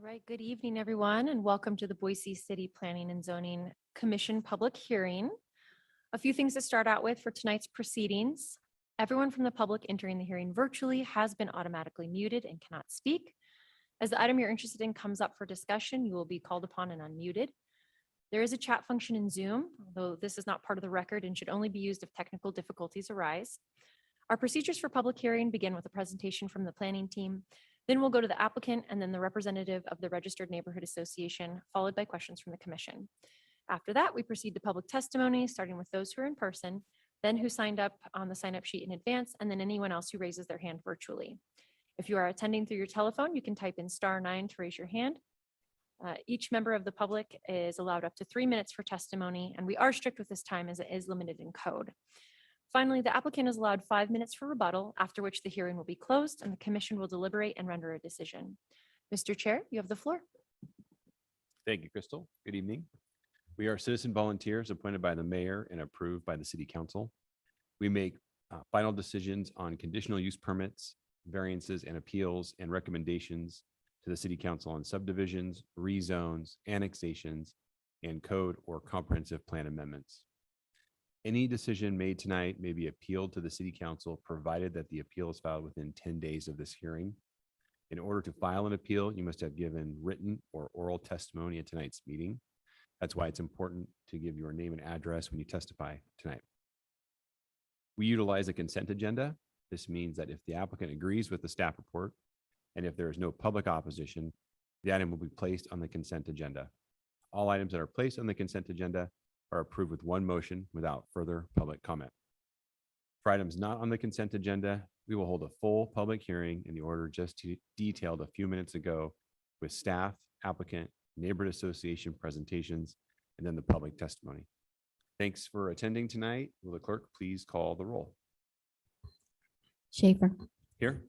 right, good evening, everyone, and welcome to the Boise City Planning and Zoning Commission public hearing. A few things to start out with for tonight's proceedings. Everyone from the public entering the hearing virtually has been automatically muted and cannot speak. As the item you're interested in comes up for discussion, you will be called upon and unmuted. There is a chat function in Zoom, although this is not part of the record and should only be used if technical difficulties arise. Our procedures for public hearing begin with a presentation from the planning team. Then we'll go to the applicant and then the representative of the Registered Neighborhood Association, followed by questions from the commission. After that, we proceed to public testimony, starting with those who are in person, then who signed up on the sign-up sheet in advance, and then anyone else who raises their hand virtually. If you are attending through your telephone, you can type in *9 to raise your hand. Each member of the public is allowed up to 3 minutes for testimony, and we are strict with this time as it is limited in code. Finally, the applicant is allowed 5 minutes for rebuttal, after which the hearing will be closed and the commission will deliberate and render a decision. Mr. Chair, you have the floor. Thank you, Crystal. Good evening. We are citizen volunteers appointed by the mayor and approved by the city council. We make final decisions on conditional use permits, variances and appeals and recommendations to the city council on subdivisions, rezones, annexations, and code or comprehensive plan amendments. Any decision made tonight may be appealed to the city council, provided that the appeal is filed within 10 days of this hearing. In order to file an appeal, you must have given written or oral testimony at tonight's meeting. That's why it's important to give your name and address when you testify tonight. We utilize a consent agenda. This means that if the applicant agrees with the staff report, and if there is no public opposition, the item will be placed on the consent agenda. All items that are placed on the consent agenda are approved with one motion without further public comment. For items not on the consent agenda, we will hold a full public hearing in the order just detailed a few minutes ago, with staff, applicant, neighborhood association presentations, and then the public testimony. Thanks for attending tonight. Will the clerk please call the roll? Schaefer, Here.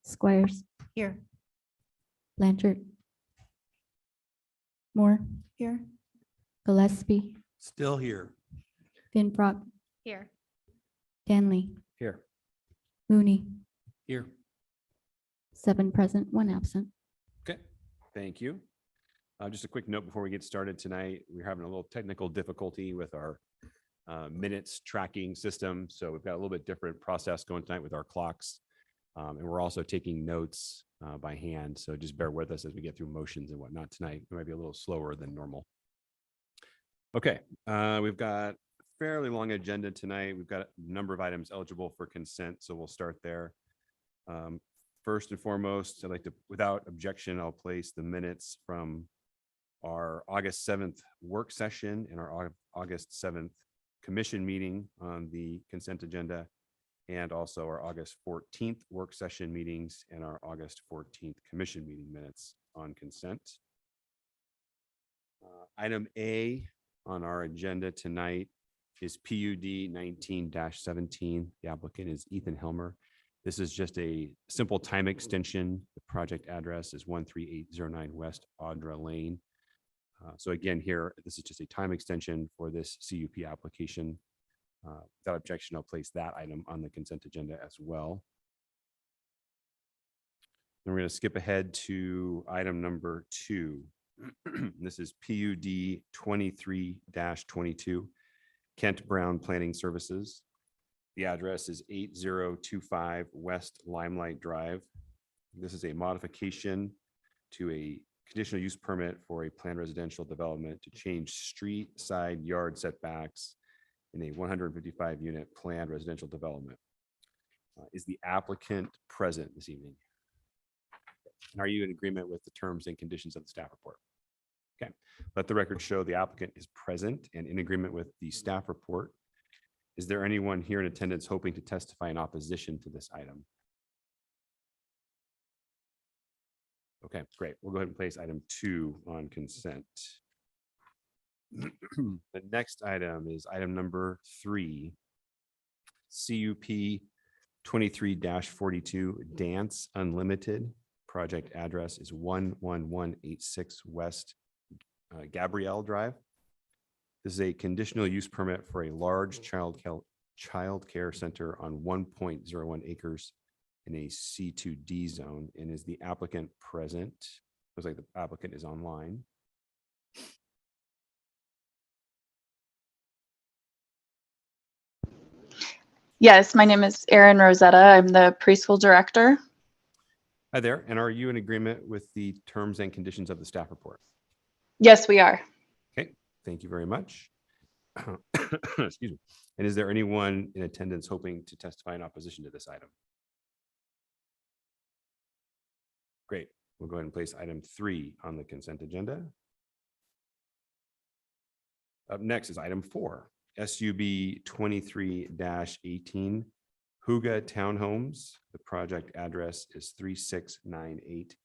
Squires, Here. Blanchard, Moore, Here. Gillespie, Still here. Finfrock, Here. Danley, Here. Mooney, Here. 7 present, 1 absent. Okay, thank you. Just a quick note before we get started tonight, we're having a little technical difficulty with our minutes tracking system. So we've got a little bit different process going tonight with our clocks. And we're also taking notes by hand. So just bear with us as we get through motions and whatnot tonight. It might be a little slower than normal. Okay, we've got a fairly long agenda tonight. We've got a number of items eligible for consent, so we'll start there. First and foremost, I'd like to, without objection, I'll place the minutes from our August 7th work session and our August 7th commission meeting on the consent agenda, and also our August 14th work session meetings and our August 14th commission meeting minutes on consent. Item A on our agenda tonight is PUD 19-17. The applicant is Ethan Helmer. This is just a simple time extension. The project address is 13809 West Audra Lane. So again, here, this is just a time extension for this CUP application. Without objection, I'll place that item on the consent agenda as well. Then we're going to skip ahead to item number 2. This is PUD 23-22, Kent Brown Planning Services. The address is 8025 West Limelight Drive. This is a modification to a conditional use permit for a planned residential development to change street, side, yard setbacks in a 155 unit planned residential development. Is the applicant present this evening? And are you in agreement with the terms and conditions of the staff report? Okay, let the record show the applicant is present and in agreement with the staff report. Is there anyone here in attendance hoping to testify in opposition to this item? Okay, great. We'll go ahead and place item 2 on consent. The next item is item number 3, CUP 23-42 Dance Unlimited. Project address is 11186 West Gabrielle Drive. This is a conditional use permit for a large child care center on 1.01 acres in a C2D zone. And is the applicant present? Looks like the applicant is online. Yes, my name is Erin Rosetta. I'm the preschool director. Hi there. And are you in agreement with the terms and conditions of the staff report? Yes, we are. Okay, thank you very much. Excuse me. And is there anyone in attendance hoping to testify in opposition to this item? Great. We'll go ahead and place item 3 on the consent agenda. Up next is item 4, SUB 23-18, Huga Townhomes. The project address is 3698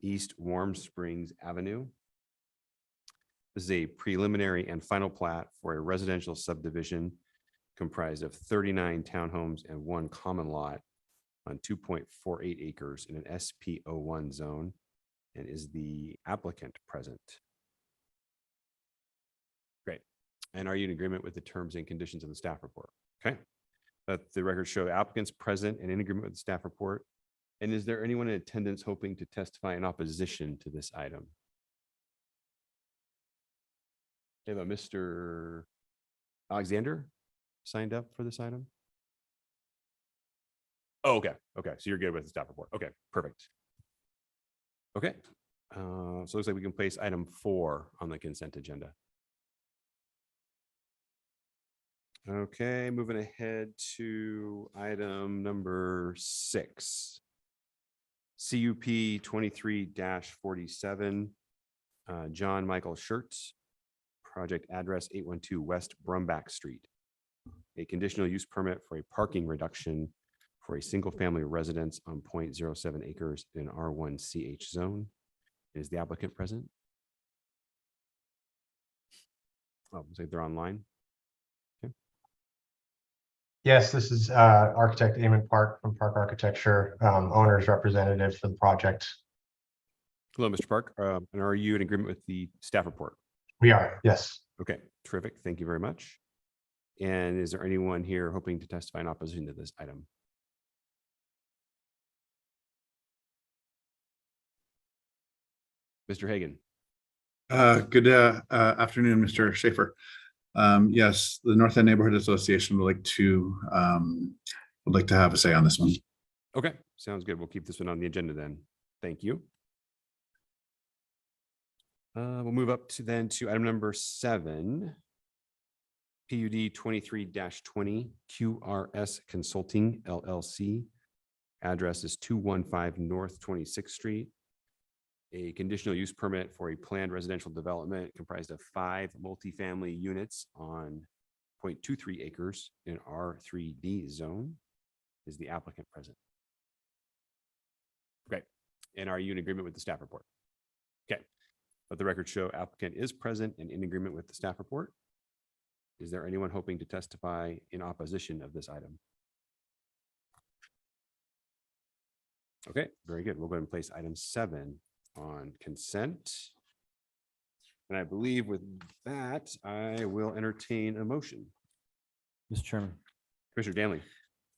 East Warm Springs Avenue. This is a preliminary and final plat for a residential subdivision comprised of 39 townhomes and 1 common lot on 2.48 acres in an SP01 zone. And is the applicant present? Great. And are you in agreement with the terms and conditions of the staff report? Okay. Let the record show the applicants present and in agreement with the staff report. And is there anyone in attendance hoping to testify in opposition to this item? We have a Mr. Alexander signed up for this item. Oh, okay. Okay. So you're good with the staff report. Okay, perfect. Okay. So it looks like we can place item 4 on the consent agenda. Okay, moving ahead to item number 6. CUP 23-47, John Michael Schertz, project address 812 West Brumbach Street. A conditional use permit for a parking reduction for a single-family residence on 0.07 acres in an R1 CH zone. Is the applicant present? Oh, looks like they're online. Yes, this is architect Eamon Park from Park Architecture, owner's representative for the project. Hello, Mr. Park. And are you in agreement with the staff report? We are, yes. Okay, terrific. Thank you very much. And is there anyone here hoping to testify in opposition to this item? Mr. Hagan. Good afternoon, Mr. Schaefer. Yes, the North End Neighborhood Association would like to have a say on this one. Okay, sounds good. We'll keep this one on the agenda then. Thank you. We'll move up to item number 7. PUD 23-20 QRS Consulting LLC. Address is 215 North 26th Street. A conditional use permit for a planned residential development comprised of 5 multifamily units on 0.23 acres in R3D zone. Is the applicant present? Great. And are you in agreement with the staff report? Okay. Let the record show applicant is present and in agreement with the staff report. Is there anyone hoping to testify in opposition of this item? Okay, very good. We'll go ahead and place item 7 on consent. And I believe with that, I will entertain a motion. Mr. Chairman, Commissioner Danley.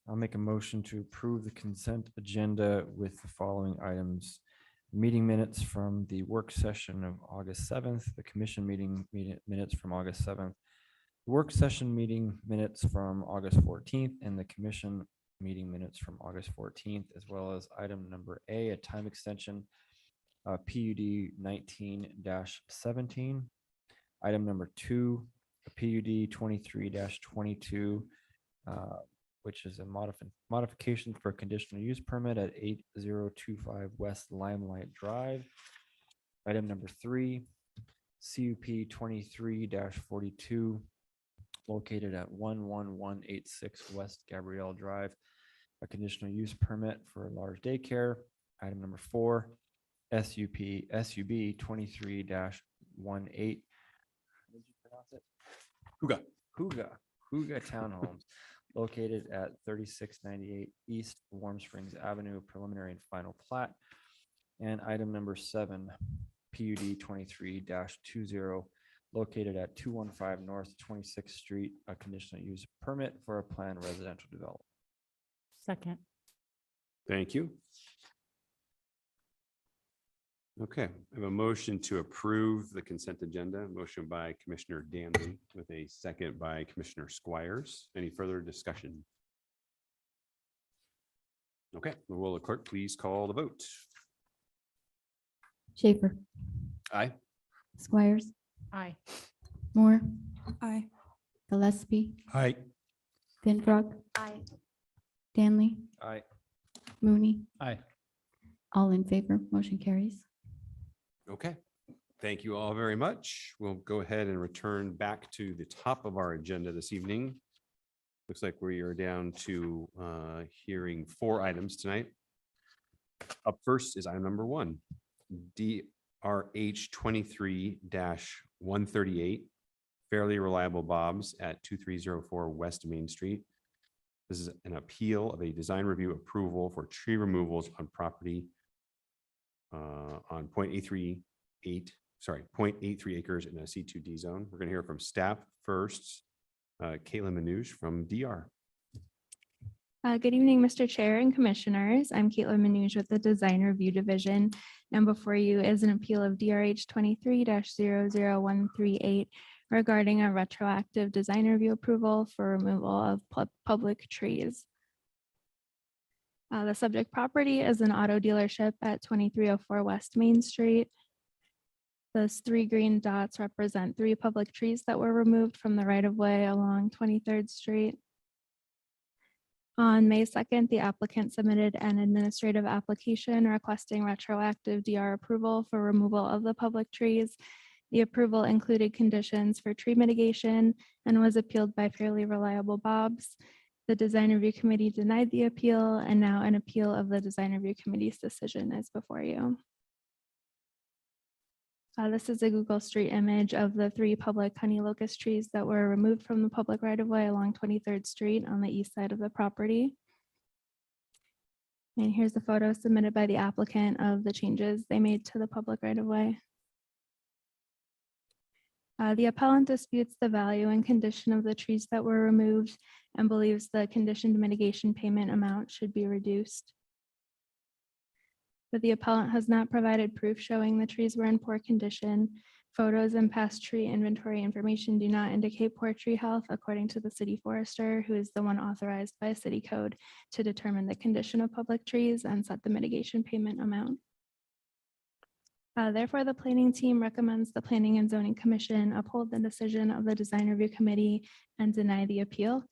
I'll make a motion to approve the consent agenda with the following items. Meeting minutes from the work session of August 7th, the commission meeting minutes from August 7th, work session meeting minutes from August 14th, and the commission meeting minutes from August 14th, as well as item number A, a time extension, PUD 19-17. Item number 2, a PUD 23-22, which is a modification for a conditional use permit at 8025 West Limelight Drive. Item number 3, CUP 23-42, located at 11186 West Gabrielle Drive, a conditional use permit for a large daycare. Item number 4, SUB 23-18. How did you pronounce it? Huga Townhomes, located at 3698 East Warm Springs Avenue, preliminary and final plat. And item number 7, PUD 23-20, located at 215 North 26th Street, a conditional use permit for a planned residential development. Second. Thank you. Okay, I have a motion to approve the consent agenda, motion by Commissioner Danley with a second by Commissioner Squires. Any further discussion? Okay, will the clerk please call the vote? Schaefer, Aye. Squires, Aye. Moore, Aye. Gillespie, Aye. Finfrock, Aye. Danley, Aye. Mooney, Aye. all in favor, motion carries. Okay, thank you all very much. We'll go ahead and return back to the top of our agenda this evening. Looks like we are down to hearing 4 items tonight. Up first is item number 1, DRH 23-138, Fairly Reliable Bobs at 2304 West Main Street. This is an appeal of a design review approval for tree removals on property on 0.83 acres in a C2D zone. We're going to hear from staff first. Caitlin Manouche from DR. Good evening, Mr. Chair and Commissioners. I'm Caitlin Manouche with the Design Review Division. And before you is an appeal of DRH 23-00138 regarding a retroactive design review approval for removal of public trees. The subject property is an auto dealership at 2304 West Main Street. Those 3 green dots represent 3 public trees that were removed from the right-of-way along 23rd Street. On May 2nd, the applicant submitted an administrative application requesting retroactive DR approval for removal of the public trees. The approval included conditions for tree mitigation and was appealed by Fairly Reliable Bobs. The Design Review Committee denied the appeal, and now an appeal of the Design Review Committee's decision is before you. This is a Google Street image of the 3 public honey locust trees that were removed from the public right-of-way along 23rd Street on the east side of the property. And here's the photo submitted by the applicant of the changes they made to the public right-of-way. The appellant disputes the value and condition of the trees that were removed and believes the conditioned mitigation payment amount should be reduced. But the appellant has not provided proof showing the trees were in poor condition. Photos and past tree inventory information do not indicate poor tree health, according to the city forester, who is the one authorized by city code to determine the condition of public trees and set the mitigation payment amount. Therefore, the planning team recommends the Planning and Zoning Commission uphold the decision of the Design Review Committee and deny the appeal.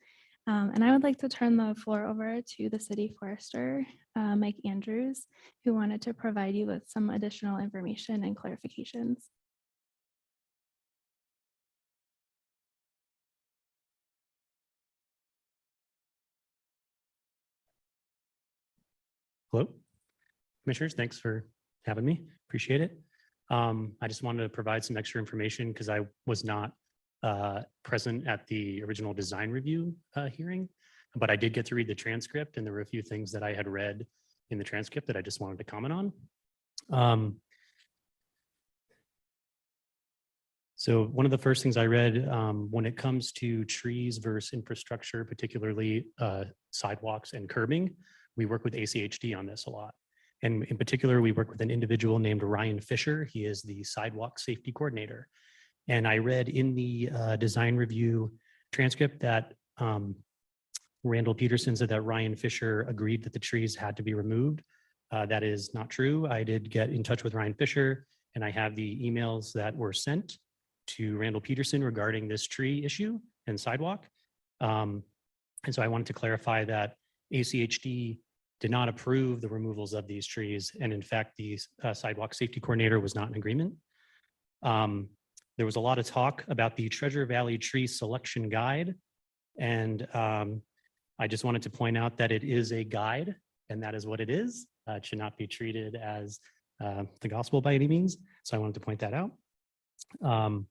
And I would like to turn the floor over to the city forester, Mike Andrews, who wanted to provide you with some additional information and clarifications. Hello, Commissioners, thanks for having me. Appreciate it. I just wanted to provide some extra information because I was not present at the original design review hearing, but I did get to read the transcript, and there were a few things that I had read in the transcript that I just wanted to comment on. So one of the first things I read when it comes to trees versus infrastructure, particularly sidewalks and curbing, we work with ACHD on this a lot. And in particular, we work with an individual named Ryan Fisher. He is the sidewalk safety coordinator. And I read in the design review transcript that Randall Peterson said that Ryan Fisher agreed that the trees had to be removed. That is not true. I did get in touch with Ryan Fisher, and I have the emails that were sent to Randall Peterson regarding this tree issue and sidewalk. And so I wanted to clarify that ACHD did not approve the removals of these trees. And in fact, the sidewalk safety coordinator was not in agreement. There was a lot of talk about the Treasure Valley Tree Selection Guide. And I just wanted to point out that it is a guide, and that is what it is. It should not be treated as the gospel by any means. So I wanted to point that out. And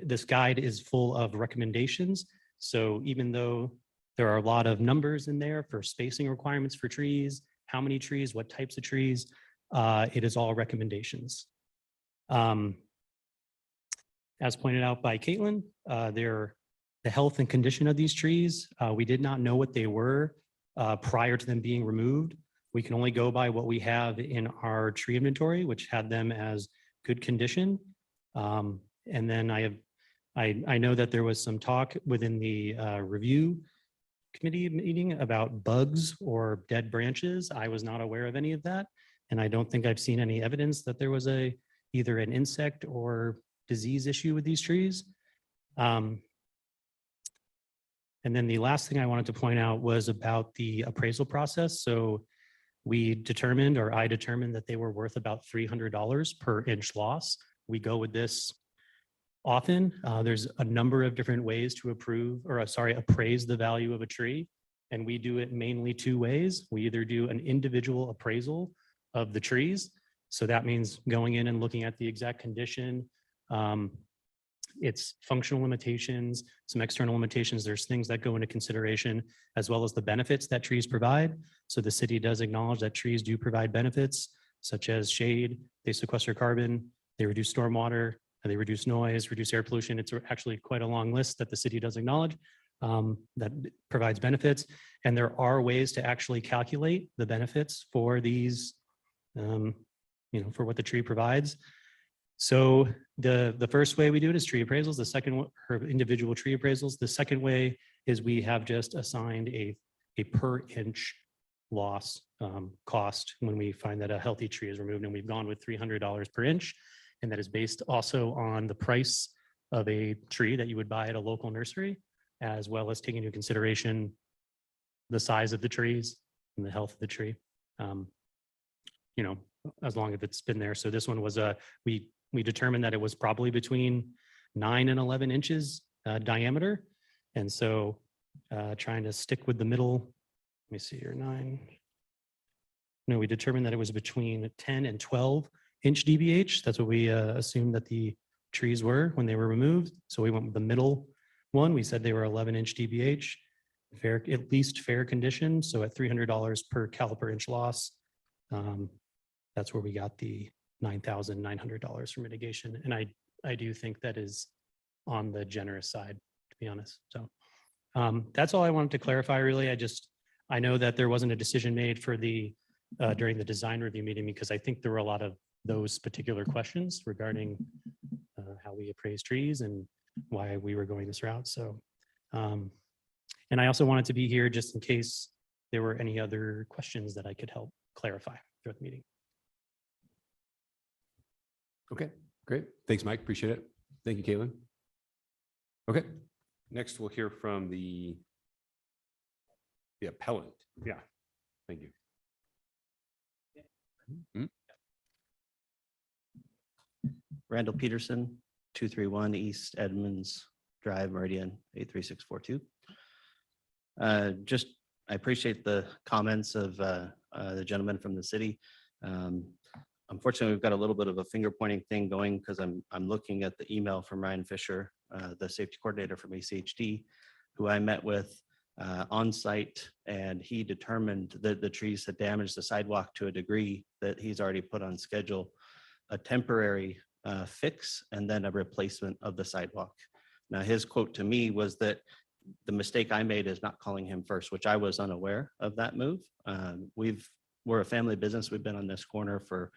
this guide is full of recommendations. So even though there are a lot of numbers in there for spacing requirements for trees, how many trees, what types of trees, it is all recommendations. As pointed out by Caitlin, the health and condition of these trees, we did not know what they were prior to them being removed. We can only go by what we have in our tree inventory, which had them as good condition. And then I know that there was some talk within the review committee meeting about bugs or dead branches. I was not aware of any of that. And I don't think I've seen any evidence that there was either an insect or disease issue with these trees. And then the last thing I wanted to point out was about the appraisal process. So we determined, or I determined, that they were worth about $300 per inch loss. We go with this often. There's a number of different ways to appraise the value of a tree. And we do it mainly two ways. We either do an individual appraisal of the trees. So that means going in and looking at the exact condition, its functional limitations, some external limitations. There's things that go into consideration, as well as the benefits that trees provide. So the city does acknowledge that trees do provide benefits, such as shade, they sequester carbon, they reduce stormwater, and they reduce noise, reduce air pollution. It's actually quite a long list that the city does acknowledge that provides benefits. And there are ways to actually calculate the benefits for these, for what the tree provides. So the first way we do it is tree appraisals. The second one, individual tree appraisals. The second way is we have just assigned a per inch loss cost when we find that a healthy tree is removed, and we've gone with $300 per inch. And that is based also on the price of a tree that you would buy at a local nursery, as well as taking into consideration the size of the trees and the health of the tree, as long as it's been there. So this one was we determined that it was probably between 9 and 11 inches diameter. And so trying to stick with the middle, let me see here, 9. No, we determined that it was between 10 and 12 inch DBH. That's what we assumed that the trees were when they were removed. So we went with the middle one. We said they were 11 inch DBH, at least fair condition. So at $300 per caliper inch loss, that's where we got the $9,900 for mitigation. And I do think that is on the generous side, to be honest. So that's all I wanted to clarify, really. I know that there wasn't a decision made for during the design review meeting, because I think there were a lot of those particular questions regarding how we appraise trees and why we were going this route. So, and I also wanted to be here just in case there were any other questions that I could help clarify throughout the meeting. Okay, great. Thanks, Mike. Appreciate it. Thank you, Caitlin. Okay, next we'll hear from the appellant. Yeah, thank you. Mhm. Randall Peterson, 231 East Edmonds Drive, Meridian 83642. I appreciate the comments of the gentleman from the city. Unfortunately, we've got a little bit of a finger pointing thing going, because I'm looking at the email from Ryan Fisher, the safety coordinator from ACHD, who I met with on site, and he determined that the trees had damaged the sidewalk to a degree that he's already put on schedule a temporary fix and then a replacement of the sidewalk. Now, his quote to me was that the mistake I made is not calling him first, which I was unaware of that move. We're a family business. We've been on this corner for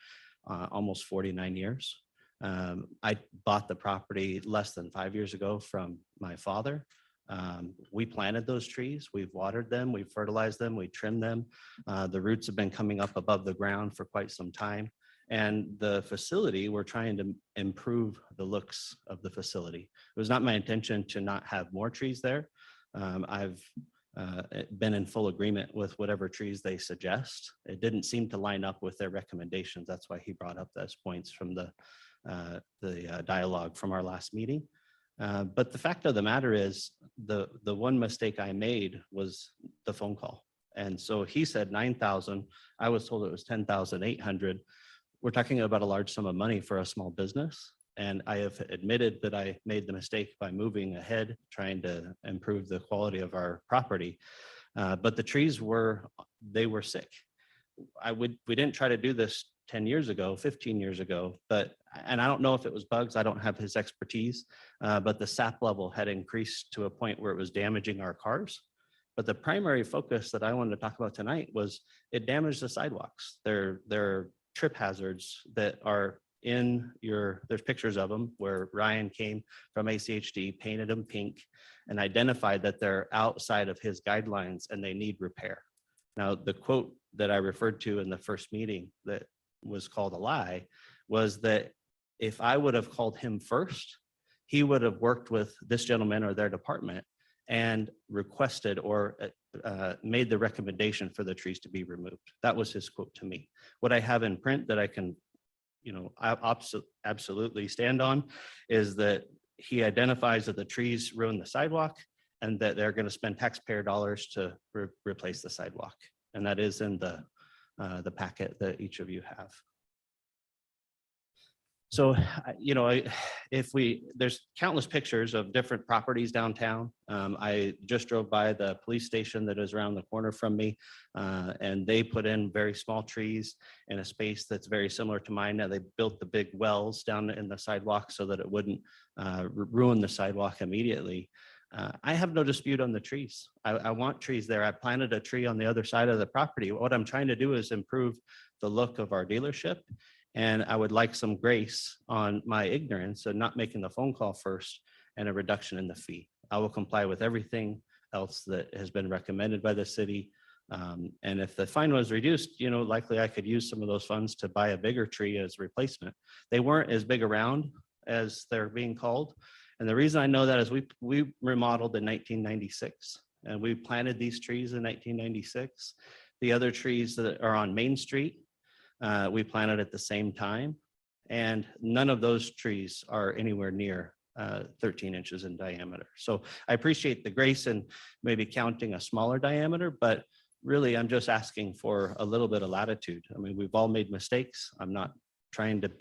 almost 49 years. I bought the property less than 5 years ago from my father. We planted those trees, we've watered them, we've fertilized them, we trimmed them. The roots have been coming up above the ground for quite some time. And the facility, we're trying to improve the looks of the facility. It was not my intention to not have more trees there. I've been in full agreement with whatever trees they suggest. It didn't seem to line up with their recommendations. That's why he brought up those points from the dialogue from our last meeting. But the fact of the matter is, the one mistake I made was the phone call. And so he said 9,000. I was told it was 10,800. We're talking about a large sum of money for a small business. And I have admitted that I made the mistake by moving ahead, trying to improve the quality of our property. But the trees were sick. We didn't try to do this 10 years ago, 15 years ago, and I don't know if it was bugs. I don't have his expertise, but the sap level had increased to a point where it was damaging our cars. But the primary focus that I wanted to talk about tonight was it damaged the sidewalks. They're trip hazards that are in there's pictures of them where Ryan came from ACHD, painted them pink, and identified that they're outside of his guidelines and they need repair. Now, the quote that I referred to in the first meeting that was called a lie was that if I would have called him first, he would have worked with this gentleman or their department and requested or made the recommendation for the trees to be removed. That was his quote to me. What I have in print that I can, absolutely stand on is that he identifies that the trees ruin the sidewalk and that they're going to spend taxpayer dollars to replace the sidewalk. And that is in the packet that each of you have. So, there's countless pictures of different properties downtown. I just drove by the police station that is around the corner from me, and they put in very small trees in a space that's very similar to mine. Now they built the big wells down in the sidewalk so that it wouldn't ruin the sidewalk immediately. I have no dispute on the trees. I want trees there. I planted a tree on the other side of the property. What I'm trying to do is improve the look of our dealership. And I would like some grace on my ignorance of not making the phone call first and a reduction in the fee. I will comply with everything else that has been recommended by the city. And if the fine was reduced, likely I could use some of those funds to buy a bigger tree as replacement. They weren't as big around as they're being called. And the reason I know that is we remodeled in 1996 and we planted these trees in 1996. The other trees that are on Main Street, we planted at the same time, and none of those trees are anywhere near 13 inches in diameter. So I appreciate the grace and maybe counting a smaller diameter, but really I'm just asking for a little bit of latitude. I mean, we've all made mistakes. I'm not trying to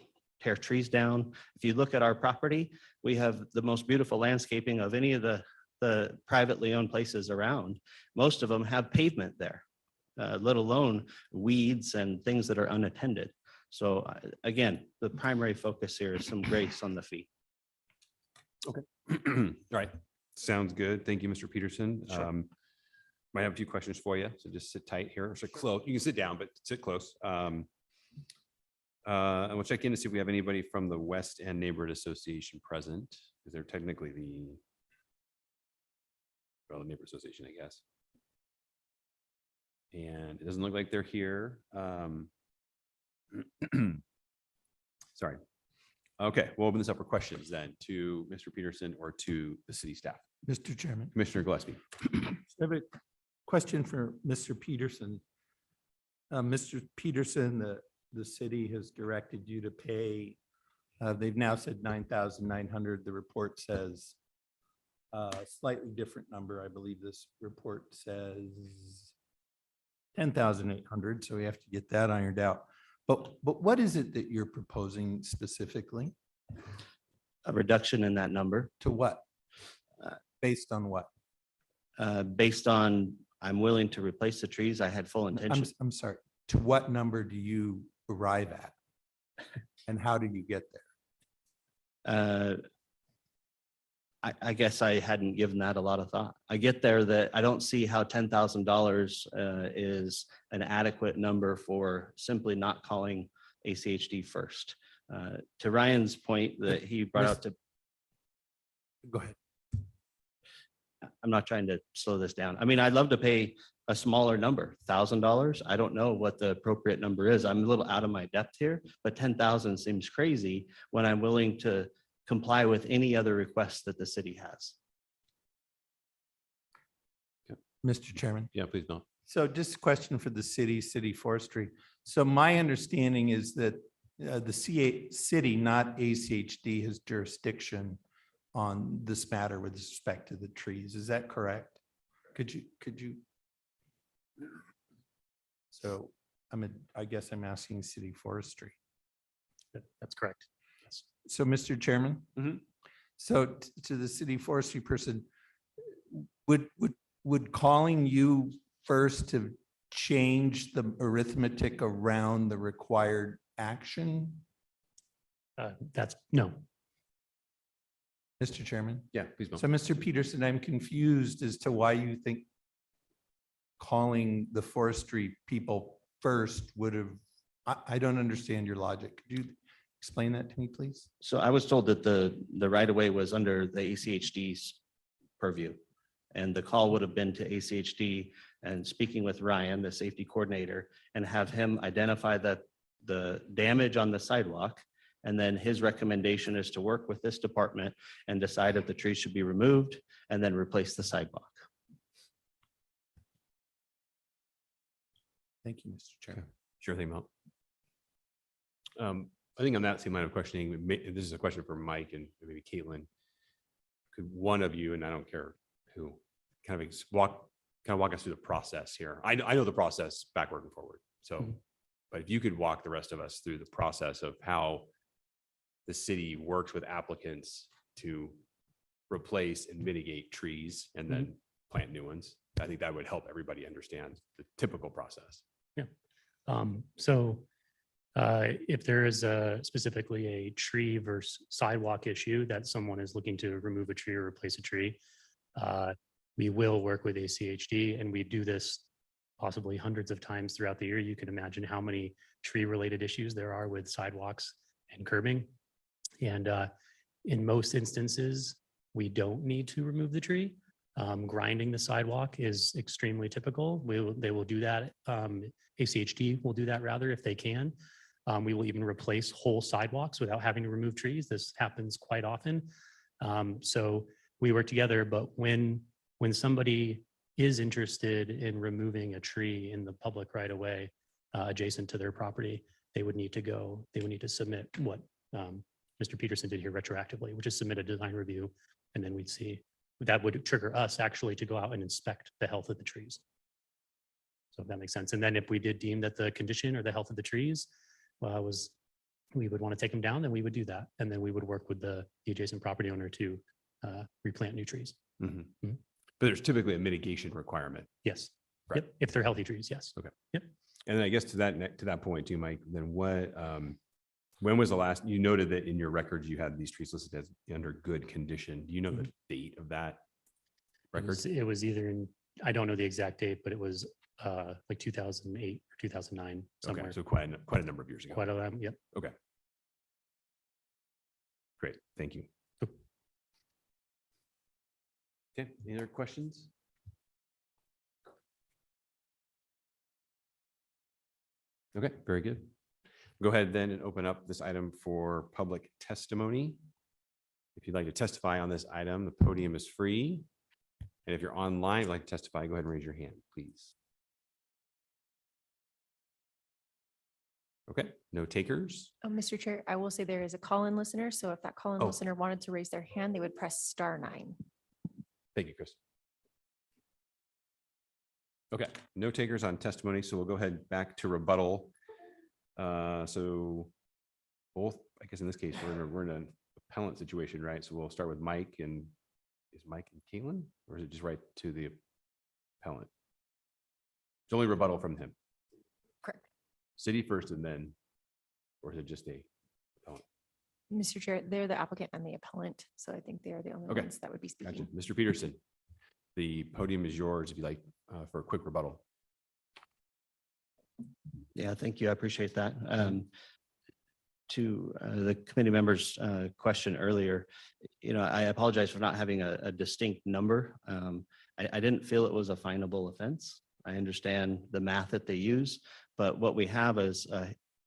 tear trees down. If you look at our property, we have the most beautiful landscaping of any of the privately owned places around. Most of them have pavement there. Let alone weeds and things that are unattended. So again, the primary focus here is some grace on the fee. Okay. All right. Sounds good. Thank you, Mr. Peterson. Sure. Might have a few questions for you. So just sit tight here or sit close. You can sit down, but sit close. And we'll check in to see if we have anybody from the West End Neighborhood Association present, because they're technically the neighborhood association, I guess. And it doesn't look like they're here. Sorry. Okay, we'll open this up for questions then to Mr. Peterson or to the city staff. Mr. Chairman, Commissioner Gillespie. I have a question for Mr. Peterson. Mr. Peterson, the city has directed you to pay, they've now said 9,900. The report says a slightly different number. I believe this report says 10,800. So we have to get that ironed out. But what is it that you're proposing specifically? A reduction in that number. To what? Based on what? Based on, I'm willing to replace the trees. I had full intention. I'm sorry. To what number do you arrive at? And how do you get there? I guess I hadn't given that a lot of thought. I get there that I don't see how $10,000 is an adequate number for simply not calling ACHD first. To Ryan's point that he brought up to. Go ahead. I'm not trying to slow this down. I mean, I'd love to pay a smaller number, $1,000. I don't know what the appropriate number is. I'm a little out of my depth here, but 10,000 seems crazy when I'm willing to comply with any other requests that the city has. Mr. Chairman. Yeah, please, Bill. So just a question for the city forestry. So my understanding is that the city, not ACHD, has jurisdiction on this matter with respect to the trees. Is that correct? Could you? So I guess I'm asking city forestry. That's correct. So, Mr. Chairman, Mhm. so to the city forestry person, would calling you first to change the arithmetic around the required action? That's no. Mr. Chairman? Yeah, please, Bill. So, Mr. Peterson, I'm confused as to why you think calling the forestry people first would have, I don't understand your logic. Could you explain that to me, please? So I was told that the right of way was under the ACHD's purview. And the call would have been to ACHD and speaking with Ryan, the safety coordinator, and have him identify the damage on the sidewalk. And then his recommendation is to work with this department and decide if the trees should be removed and then replace the sidewalk. Thank you, Mr. Chair. Sure thing, Mel. I think on that same line of questioning, this is a question for Mike and maybe Caitlin. Could one of you, and I don't care who, kind of walk us through the process here? I know the process backward and forward. So, but if you could walk the rest of us through the process of how the city works with applicants to replace and mitigate trees and then plant new ones, I think that would help everybody understand the typical process. So if there is specifically a tree versus sidewalk issue that someone is looking to remove a tree or replace a tree, we will work with ACHD, and we do this possibly hundreds of times throughout the year. You can imagine how many tree-related issues there are with sidewalks and curbing. And in most instances, we don't need to remove the tree. Grinding the sidewalk is extremely typical. They will do that. ACHD will do that rather if they can. We will even replace whole sidewalks without having to remove trees. This happens quite often. So we work together, but when somebody is interested in removing a tree in the public right of way adjacent to their property, they would need to submit what Mr. Peterson did here retroactively, which is submit a design review, and then we'd see. That would trigger us actually to go out and inspect the health of the trees. So if that makes sense. And then if we did deem that the condition or the health of the trees we would want to take them down, then we would do that. And then we would work with the adjacent property owner to replant new trees. But there's typically a mitigation requirement. Yes. Right. Yep. If they're healthy trees, yes. Okay. Yep. And I guess to that point too, Mike, then when was the last, you noted that in your records, you had these trees listed as under good condition. Do you know the date of that record? It was either I don't know the exact date, but it was like 2008 or 2009 somewhere. Okay, so quite a number of years ago. Quite a lot. Yep. Okay. Great, thank you. Okay, any other questions? Okay, very good. Go ahead then and open up this item for public testimony. If you'd like to testify on this item, the podium is free. And if you're online, would like to testify, go ahead and raise your hand, please. Okay, no takers. Oh, Mr. Chair, I will say there is a call-in listener. So if that call-in Oh. listener wanted to raise their hand, they would press *9. Thank you, Chris. Okay, no takers on testimony, so we'll go ahead back to rebuttal. So both, I guess in this case, we're in an appellant situation, right? So we'll start with Mike, and is Mike and Caitlin, or is it just right to the appellant? It's only rebuttal from him. Correct. City first and then, or is it just a appellant? Mr. Chair, they're the applicant and the appellant. So I think they are the only Okay. ones that would be Gotcha. speaking. Mr. Peterson, the podium is yours if you'd like for a quick rebuttal. Yeah, thank you. I appreciate that. To the committee members' question earlier, I apologize for not having a distinct number. I didn't feel it was a finable offense. I understand the math that they use, but what we have is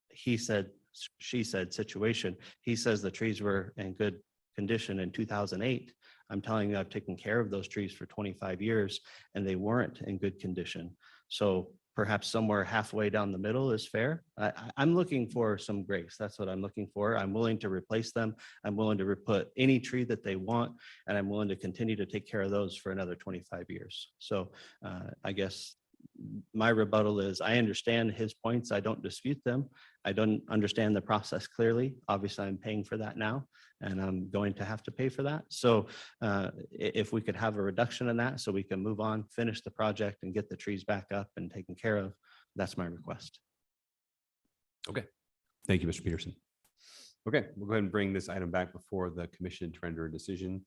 he said, she said situation. He says the trees were in good condition in 2008. I'm telling you, I've taken care of those trees for 25 years and they weren't in good condition. So perhaps somewhere halfway down the middle is fair. I'm looking for some grace. That's what I'm looking for. I'm willing to replace them. I'm willing to put any tree that they want, and I'm willing to continue to take care of those for another 25 years. So I guess my rebuttal is I understand his points. I don't dispute them. I don't understand the process clearly. Obviously, I'm paying for that now, and I'm going to have to pay for that. So if we could have a reduction in that so we can move on, finish the project and get the trees back up and taken care of, that's my request. Okay. Thank you, Mr. Peterson. Okay, we'll go ahead and bring this item back before the commission to render a decision.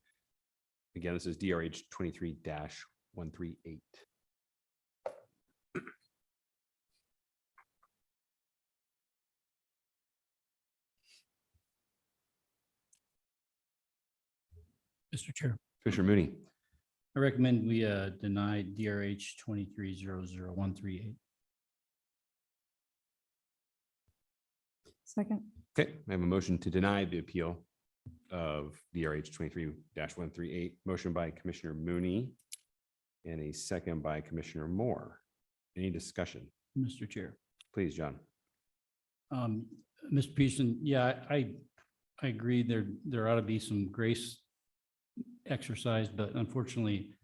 Again, this is DRH 23-138. Mr. Chair, Commissioner Mooney. I recommend we deny DRH 23-00138. Second. Okay, I have a motion to deny the appeal of DRH 23-138. Motion by Commissioner Mooney and a second by Commissioner Moore. Any discussion? Mr. Chair. Please, John. Mr. Peterson, yeah, I agree there ought to be some grace exercise, but unfortunately,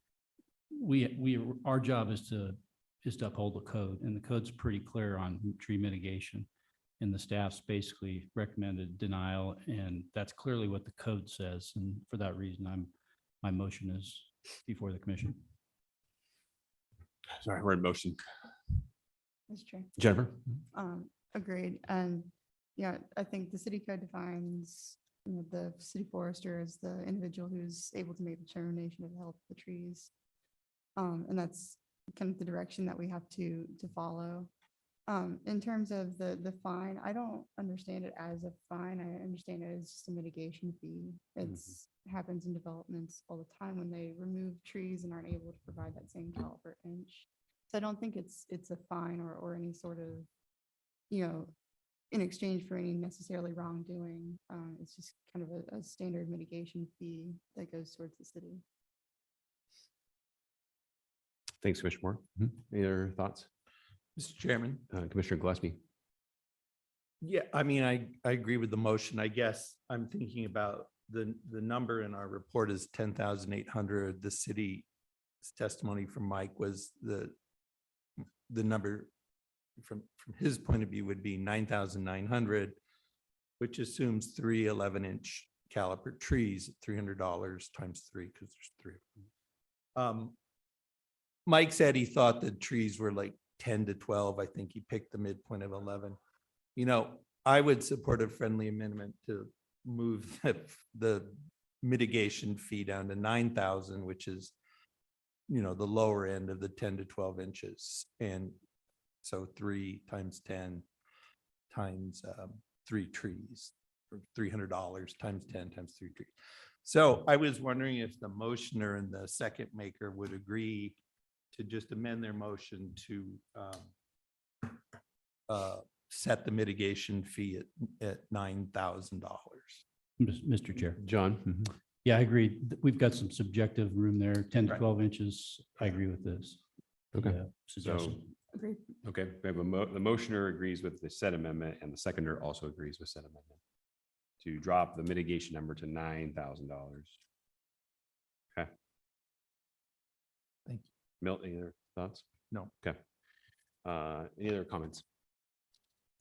our job is to uphold the code, and the code's pretty clear on tree mitigation. And the staff's basically recommended denial, and that's clearly what the code says. And for that reason, my motion is before the commission. Sorry, we're in motion. Mr. Chair. Jennifer? Agreed. And yeah, I think the city code defines, the city forester as the individual who's able to make the determination of the health of the trees. And that's kind of the direction that we have to follow. In terms of the fine, I don't understand it as a fine. I understand it as just a mitigation fee. It's happens in developments all the time when they remove trees and aren't able to provide that same caliber inch. So I don't think it's a fine or any sort of, in exchange for any necessarily wrongdoing. It's just kind of a standard mitigation fee that goes towards the city. Thanks, Commissioner Moore. Any other thoughts? Mr. Chairman. Commissioner Gillespie. Yeah, I mean, I agree with the motion. I guess I'm thinking about the number in our report is 10,800. The city's testimony from Mike was the number from his point of view would be 9,900, which assumes 3 11-inch caliper trees at $300 times 3, because there's 3 of them. Mike said he thought the trees were like 10 to 12. I think he picked the midpoint of 11. I would support a friendly amendment to move the mitigation fee down to 9,000, which is, the lower end of the 10 to 12 inches. And so 3 times 10 times 3 trees, or $300 times 10 times 3 trees. So I was wondering if the motioner and the second maker would agree to just amend their motion to set the mitigation fee at $9,000. Mr. Chair. John? Yeah, I agree. We've got some subjective room there, 10 to Right. 12 inches. I agree with this. Okay. Yeah, suggestion. Agreed. Okay, we have the motioner agrees with the said amendment and the seconder also agrees with said amendment to drop the mitigation number to $9,000. Okay. Thank you. Milt, any other thoughts? No. Okay. Any other comments?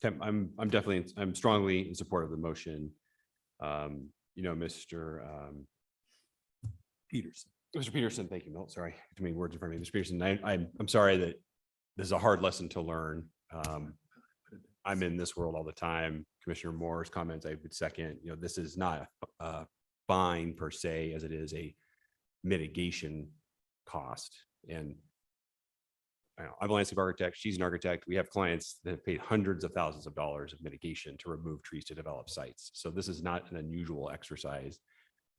Okay, I'm strongly in support of the motion. Mr. Peterson. Mr. Peterson, thank you, Milt. Sorry, too many words in front of me. Mr. Peterson, I'm sorry that this is a hard lesson to learn. I'm in this world all the time. Commissioner Moore's comments, I would second, this is not a fine per se, as it is a mitigation cost. And I'm a landscape architect. She's an architect. We have clients that have paid hundreds of thousands of dollars of mitigation to remove trees to develop sites. So this is not an unusual exercise.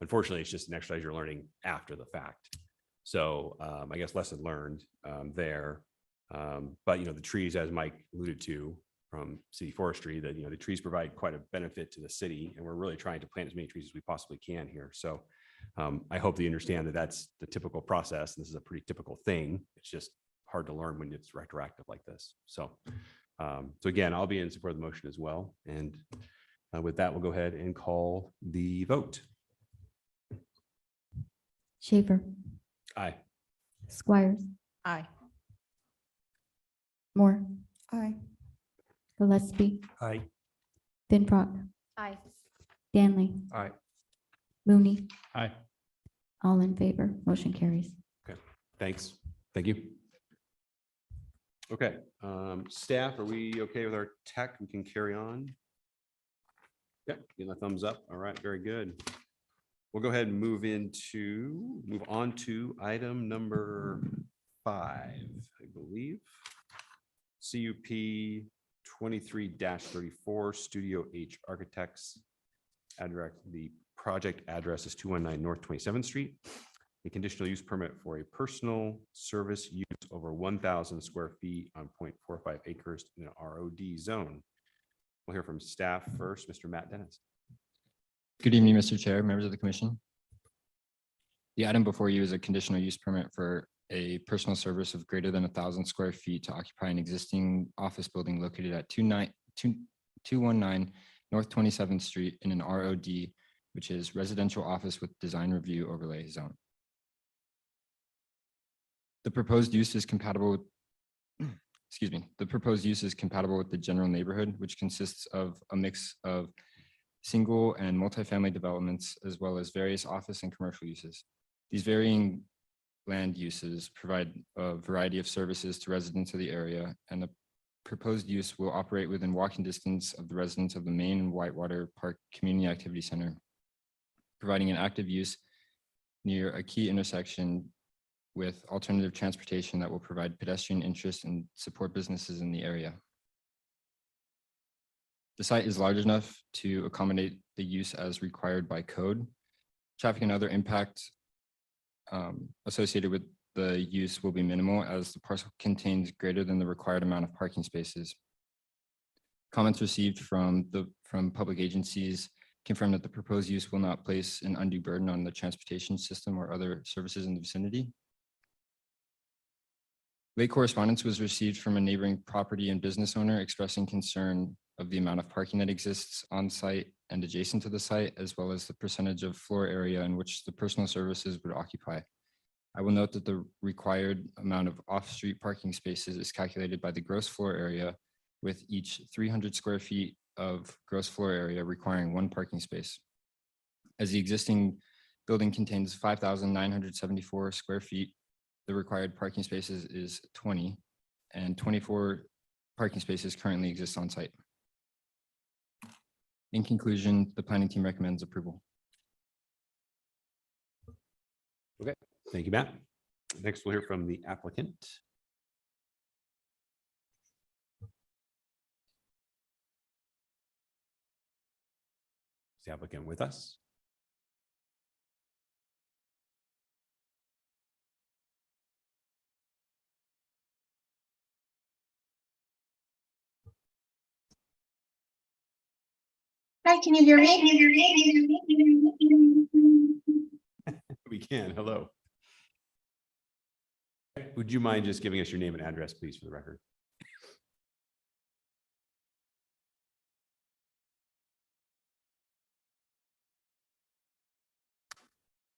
Unfortunately, it's just an exercise you're learning after the fact. So I guess lesson learned there. But the trees, as Mike alluded to from city forestry, that the trees provide quite a benefit to the city, and we're really trying to plant as many trees as we possibly can here. So I hope that you understand that that's the typical process. And this is a pretty typical thing. It's just hard to learn when it's retroactive like this. So again, I'll be in support of the motion as well. And with that, we'll go ahead and call the vote. Schaefer, Aye. Squires, Aye. Moore, Aye. Gillespie, Aye. Finfrock, Aye. Danley, Aye. Mooney, Aye. all in favor, motion carries. Okay, thanks. Thank you. Okay, staff, are we okay with our tech? We can carry on. Yeah, getting a thumbs up. All right, very good. We'll go ahead and move on to item number 5, I believe. CUP 23-34 Studio H Architects. Address the project address is 219 North 27th Street. A conditional use permit for a personal service use over 1,000 square feet on 0.45 acres in an ROD zone. We'll hear from staff first, Mr. Matt Dennis. Good evening, Mr. Chair, members of the commission. The item before you is a conditional use permit for a personal service of greater than 1,000 square feet to occupy an existing office building located at 219 North 27th Street in an ROD, which is residential office with design review overlay zone. The proposed use is compatible with, the proposed use is compatible with the general neighborhood, which consists of a mix of single and multifamily developments, as well as various office and commercial uses. These varying land uses provide a variety of services to residents of the area, and the proposed use will operate within walking distance of the residents of the Main and Whitewater Park Community Activity Center, providing an active use near a key intersection with alternative transportation that will provide pedestrian interest and support businesses in the area. The site is large enough to accommodate the use as required by code. Traffic and other impacts associated with the use will be minimal, as the parcel contains greater than the required amount of parking spaces. Comments received from public agencies confirm that the proposed use will not place an undue burden on the transportation system or other services in the vicinity. Late correspondence was received from a neighboring property and business owner expressing concern of the amount of parking that exists on site and adjacent to the site, as well as the percentage of floor area in which the personal services would occupy. I will note that the required amount of off-street parking spaces is calculated by the gross floor area, with each 300 square feet of gross floor area requiring one parking space. As the existing building contains 5,974 square feet, the required parking spaces is 20, and 24 parking spaces currently exist on site. In conclusion, the planning team recommends approval. Okay, thank you, Matt. Next, we'll hear from the applicant. Is the applicant with us? Hi, can you hear me? We can, hello. Would you mind just giving us your name and address, please, for the record?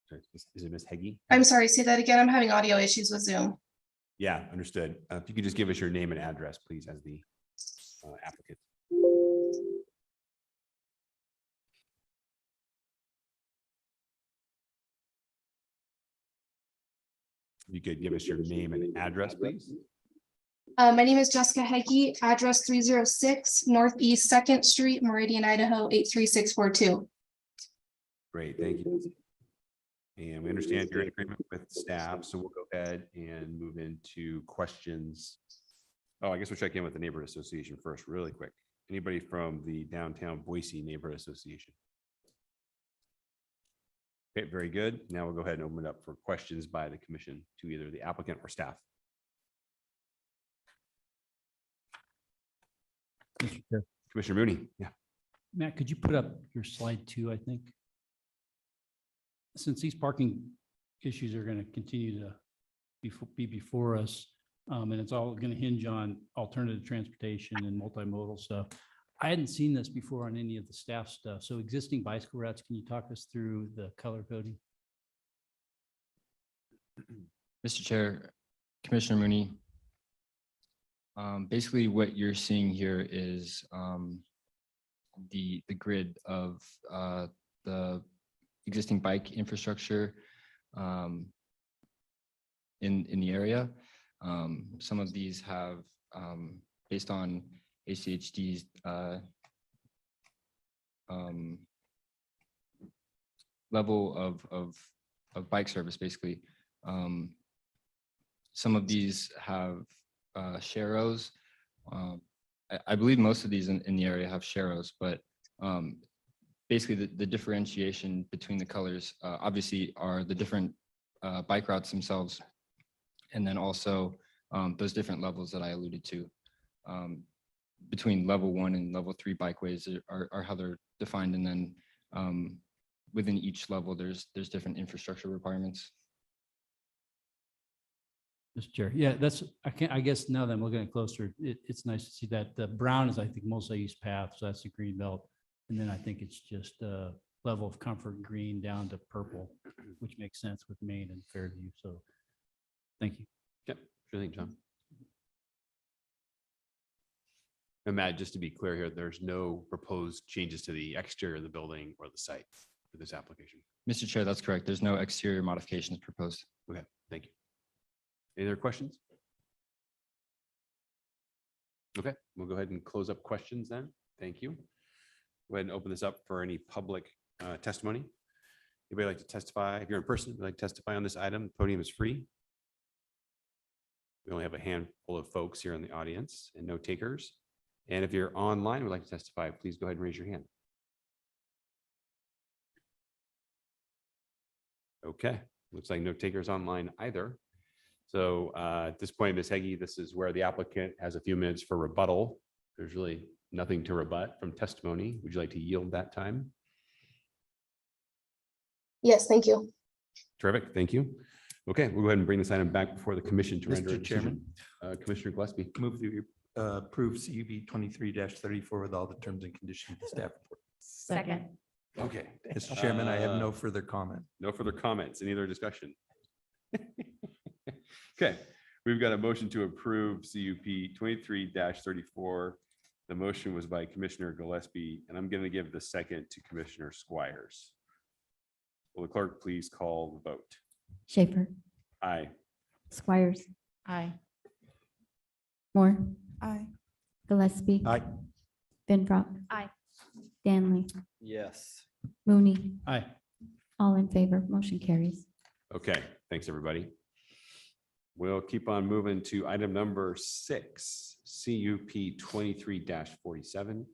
Sorry, is it Ms. Heggie? I'm sorry, say that again. I'm having audio issues with Zoom. Yeah, understood. If you could just give us your name and address, please, as the applicant. You could give us your name and address, please. My name is Jessica Heike, address 306 Northeast 2nd Street, Meridian, Idaho 83642. Great, thank you. And we understand you're in agreement with staff, so we'll go ahead and move into questions. Oh, I guess we'll check in with the Neighborhood Association first, really quick. Anybody from the Downtown Boise Neighborhood Association? Okay, very good. Now we'll go ahead and open it up for questions by the commission to either the applicant or staff. Commissioner Mooney, yeah. Matt, could you put up your slide 2, I think? Since these parking issues are going to continue to be before us, and it's all going to hinge on alternative transportation and multimodal stuff. I hadn't seen this before on any of the staff stuff. So existing bicycle routes, can you talk us through the color coding? Mr. Chair, Commissioner Mooney, basically what you're seeing here is the grid of the existing bike infrastructure in the area. Some of these have, based on ACHD's level of bike service, basically. Some of these have sharrows. I believe most of these in the area have sharrows, but basically the differentiation between the colors, obviously are the different bike routes themselves. And then also those different levels that I alluded to. Between level 1 and level 3 bikeways are how they're defined. And then within each level, there's different infrastructure requirements. Mr. Chair, yeah, I guess now that I'm looking at it closer, it's nice to see that the brown is, I think, multi-use path, so that's the green belt. And then I think it's just level of comfort green down to purple, which makes sense with Maine and Fairview. So thank you. Yep, sure thing, John. And Matt, just to be clear here, there's no proposed changes to the exterior of the building or the site for this application. Mr. Chair, that's correct. There's no exterior modifications proposed. Okay, thank you. Any other questions? Okay, we'll go ahead and close up questions then. Thank you. Go ahead and open this up for any public testimony. Anybody like to testify? If you're in person, would like to testify on this item, the podium is free. We only have a handful of folks here in the audience and no takers. And if you're online and would like to testify, please go ahead and raise your hand. Okay, looks like no takers online either. So at this point, Ms. Heggie, this is where the applicant has a few minutes for rebuttal. There's really nothing to rebut from testimony. Would you like to yield that time? Yes, thank you. Terrific, thank you. Okay, we'll go ahead and bring this item back before the commission to render a Mr. Chairman, decision. Commissioner Gillespie. move to approve CUB 23-34 with all the terms and conditions of the staff report. Second. Okay. Mr. Chairman, I have no further comment. No further comments. Any other discussion? Okay, we've got a motion to approve CUP 23-34. The motion was by Commissioner Gillespie, and I'm going to give the second to Commissioner Squires. Will the clerk please call the vote? Schaefer, Aye. Squires, Aye. Moore, Aye. Gillespie. Aye. Vinbrock. Aye. Danley, Yes. Mooney, Aye. all in favor, motion carries. Okay, thanks, everybody. We'll keep on moving to item number 6, CUP 23-47.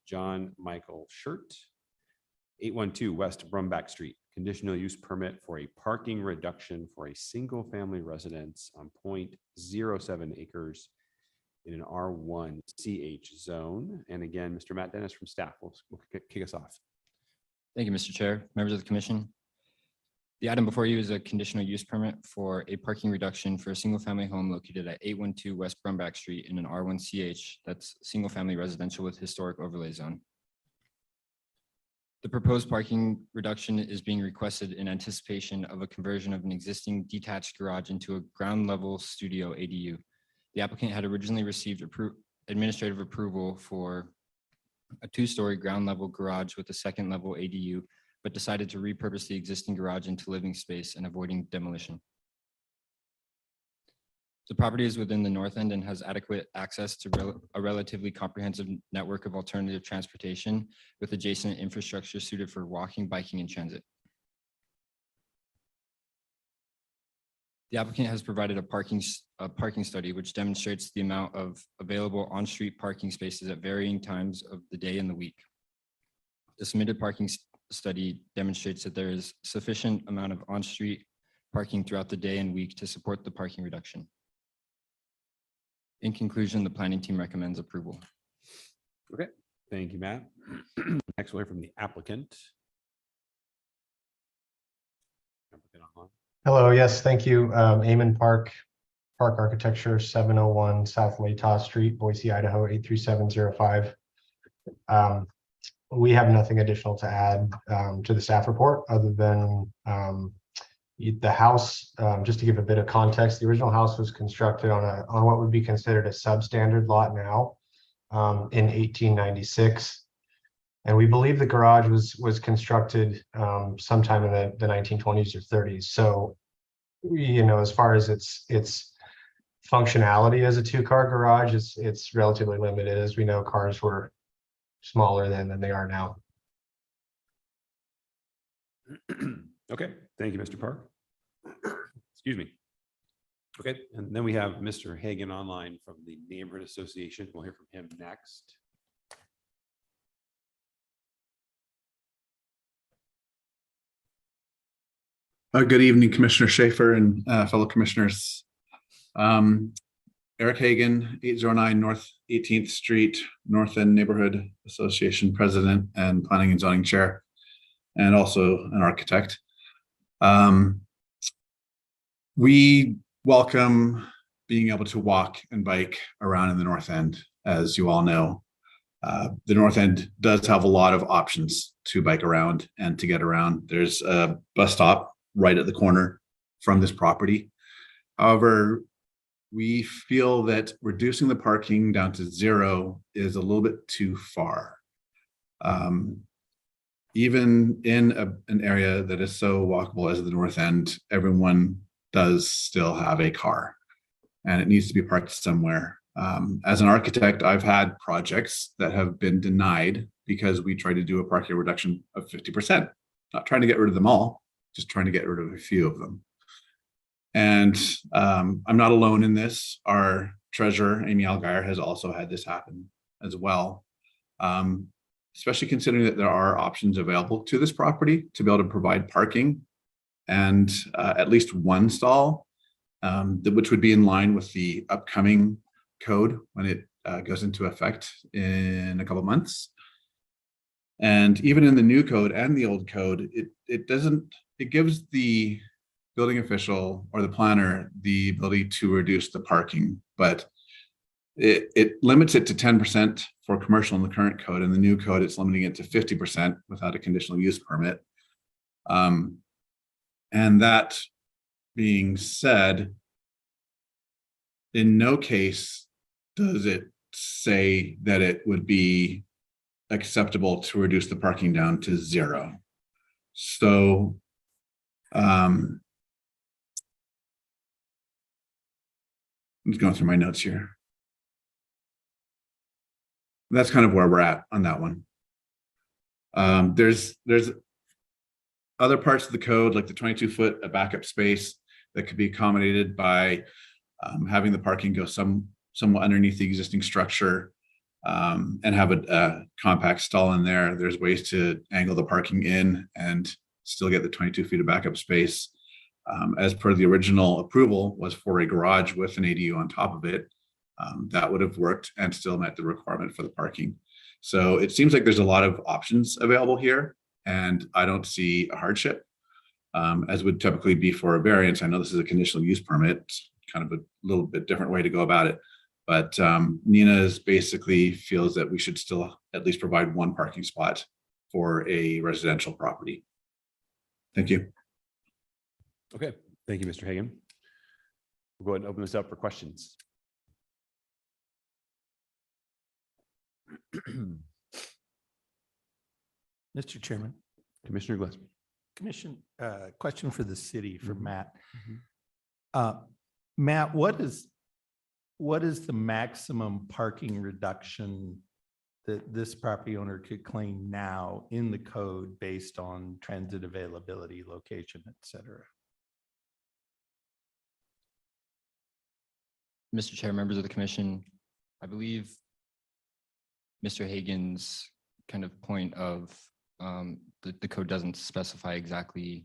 John Michael Shirt, 812 West Brumback Street, conditional use permit for a parking reduction for a single-family residence on 0.07 acres in an R1 CH zone. And again, Mr. Matt Dennis from staff will kick us off. Thank you, Mr. Chair, members of the commission. The item before you is a conditional use permit for a parking reduction for a single-family home located at 812 West Brumback Street in an R1CH, that's single-family residential with historic overlay zone. The proposed parking reduction is being requested in anticipation of a conversion of an existing detached garage into a ground-level studio ADU. The applicant had originally received administrative approval for a 2-story ground-level garage with a second-level ADU, but decided to repurpose the existing garage into living space and avoiding demolition. The property is within the north end and has adequate access to a relatively comprehensive network of alternative transportation with adjacent infrastructure suited for walking, biking, and transit. The applicant has provided a parking study which demonstrates the amount of available on-street parking spaces at varying times of the day and the week. The submitted parking study demonstrates that there is sufficient amount of on-street parking throughout the day and week to support the parking reduction. In conclusion, the planning team recommends approval. Okay, thank you, Matt. Next, we'll hear from the applicant. Hello, yes, thank you. Amon Park, Park Architecture, 701 South Latah Street, Boise, Idaho, 83705. We have nothing additional to add to the staff report other than the house, just to give a bit of context, the original house was constructed on what would be considered a substandard lot now in 1896. And we believe the garage was constructed sometime in the 1920s or 30s. So, you know, as far as its functionality as a 2-car garage, it's relatively limited. As we know, cars were smaller then than they are now. Okay, thank you, Mr. Park. Excuse me. Okay, and then we have Mr. Hagan online from the Neighborhood Association. We'll hear from him next. Good evening, Commissioner Schaefer and fellow commissioners. Eric Hagan, 809 North 18th Street, North End Neighborhood Association President and Planning and Zoning Chair, and also an architect. We welcome being able to walk and bike around in the North End, as you all know. The North End does have a lot of options to bike around and to get around. There's a bus stop right at the corner from this property. However, we feel that reducing the parking down to 0 is a little bit too far. Even in an area that is so walkable as the North End, everyone does still have a car and it needs to be parked somewhere. As an architect, I've had projects that have been denied because we tried to do a parking reduction of 50%, not trying to get rid of them all, just trying to get rid of a few of them. And I'm not alone in this. Our treasurer, Amy Algeyer, has also had this happen as well. Especially considering that there are options available to this property to be able to provide parking and at least one stall, which would be in line with the upcoming code when it goes into effect in a couple of months. And even in the new code and the old code, it gives the building official or the planner the ability to reduce the parking, but it limits it to 10% for commercial in the current code. In the new code, it's limiting it to 50% without a conditional use permit. And that being said, in no case does it say that it would be acceptable to reduce the parking down to 0. So I'm just going through my notes here. That's kind of where we're at on that one. There's other parts of the code, like the 22-foot backup space that could be accommodated by having the parking go somewhat underneath the existing structure and have a compact stall in there. There's ways to angle the parking in and still get the 22 feet of backup space. As per the original approval was for a garage with an ADU on top of it. That would have worked and still met the requirement for the parking. So it seems like there's a lot of options available here and I don't see a hardship as would typically be for a variance. I know this is a conditional use permit, it's kind of a little bit different way to go about it. But Nina's basically feels that we should still at least provide one parking spot for a residential property. Thank you. Okay, thank you, Mr. Hagan. We'll go ahead and open this up for questions. Mr. Chairman. Commissioner Gillespie. Question for the city for Matt. Matt, what is the maximum parking reduction that this property owner could claim now in the code based on transit availability, location, et cetera? Mr. Chair, members of the commission, I believe Mr. Hagan's kind of point of the code doesn't specify exactly,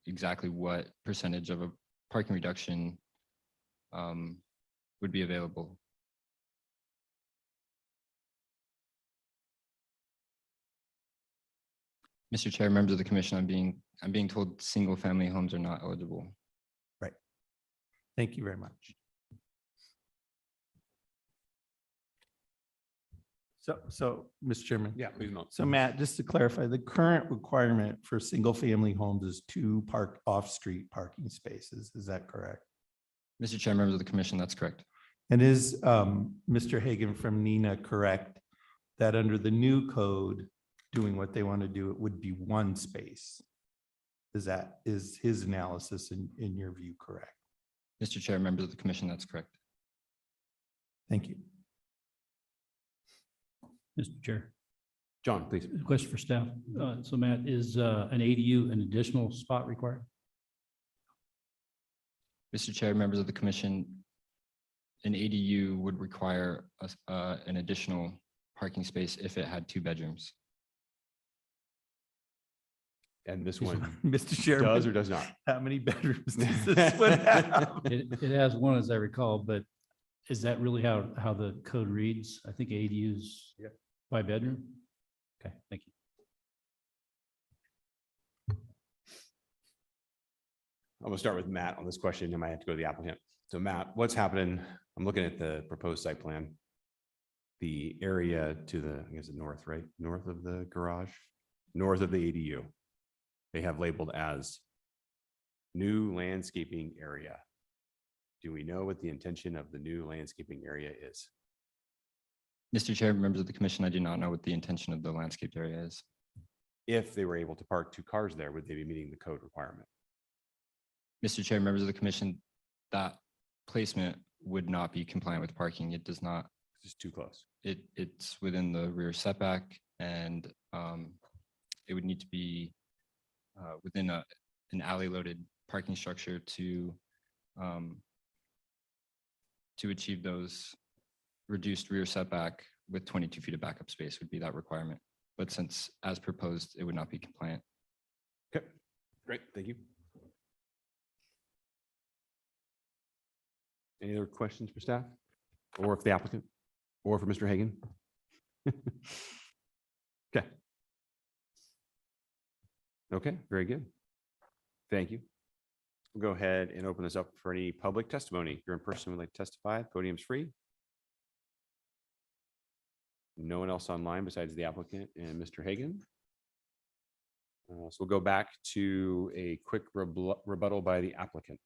exactly what percentage of a parking reduction would be available. Mr. Chair, members of the commission, I'm being told single family homes are not eligible. Right. Thank you very much. So, Mr. Chairman. Yeah, please note. So Matt, just to clarify, the current requirement for single family homes is 2 off-street parking spaces. Is that correct? Mr. Chair, members of the commission, that's correct. And is Mr. Hagan from NINA correct that under the new code, doing what they want to do, it would be 1 space? Is his analysis in your view correct? Mr. Chair, members of the commission, that's correct. Thank you. Mr. Chair. John, please. Question for staff. So Matt, is an ADU an additional spot required? Mr. Chair, members of the commission, an ADU would require an additional parking space if it had 2 bedrooms. And this one Mr. Chairman. does or does not? How many bedrooms does this one have? It has one, as I recall, but is that really how the code reads? I think ADUs by bedroom. Okay, thank you. I'm gonna start with Matt on this question. I might have to go to the applicant. So Matt, what's happening? I'm looking at the proposed site plan. The area to the, I guess the north, right? North of the garage, north of the ADU. They have labeled as new landscaping area. Do we know what the intention of the new landscaping area is? Mr. Chair, members of the commission, I do not know what the intention of the landscaped area is. If they were able to park 2 cars there, would they be meeting the code requirement? Mr. Chair, members of the commission, that placement would not be compliant with parking. It does not. It's too close. It's within the rear setback, and it would need to be within an alley loaded parking structure to achieve those reduced rear setback with 22 feet of backup space would be that requirement. But since as proposed, it would not be compliant. Okay, great, thank you. Any other questions for staff? Or for the applicant? Or for Mr. Hagan? Okay. Okay, very good. Thank you. We'll go ahead and open this up for any public testimony. If you're in person, would like to testify, podium's free. No one else online besides the applicant and Mr. Hagan. So we'll go back to a quick rebuttal by the applicant.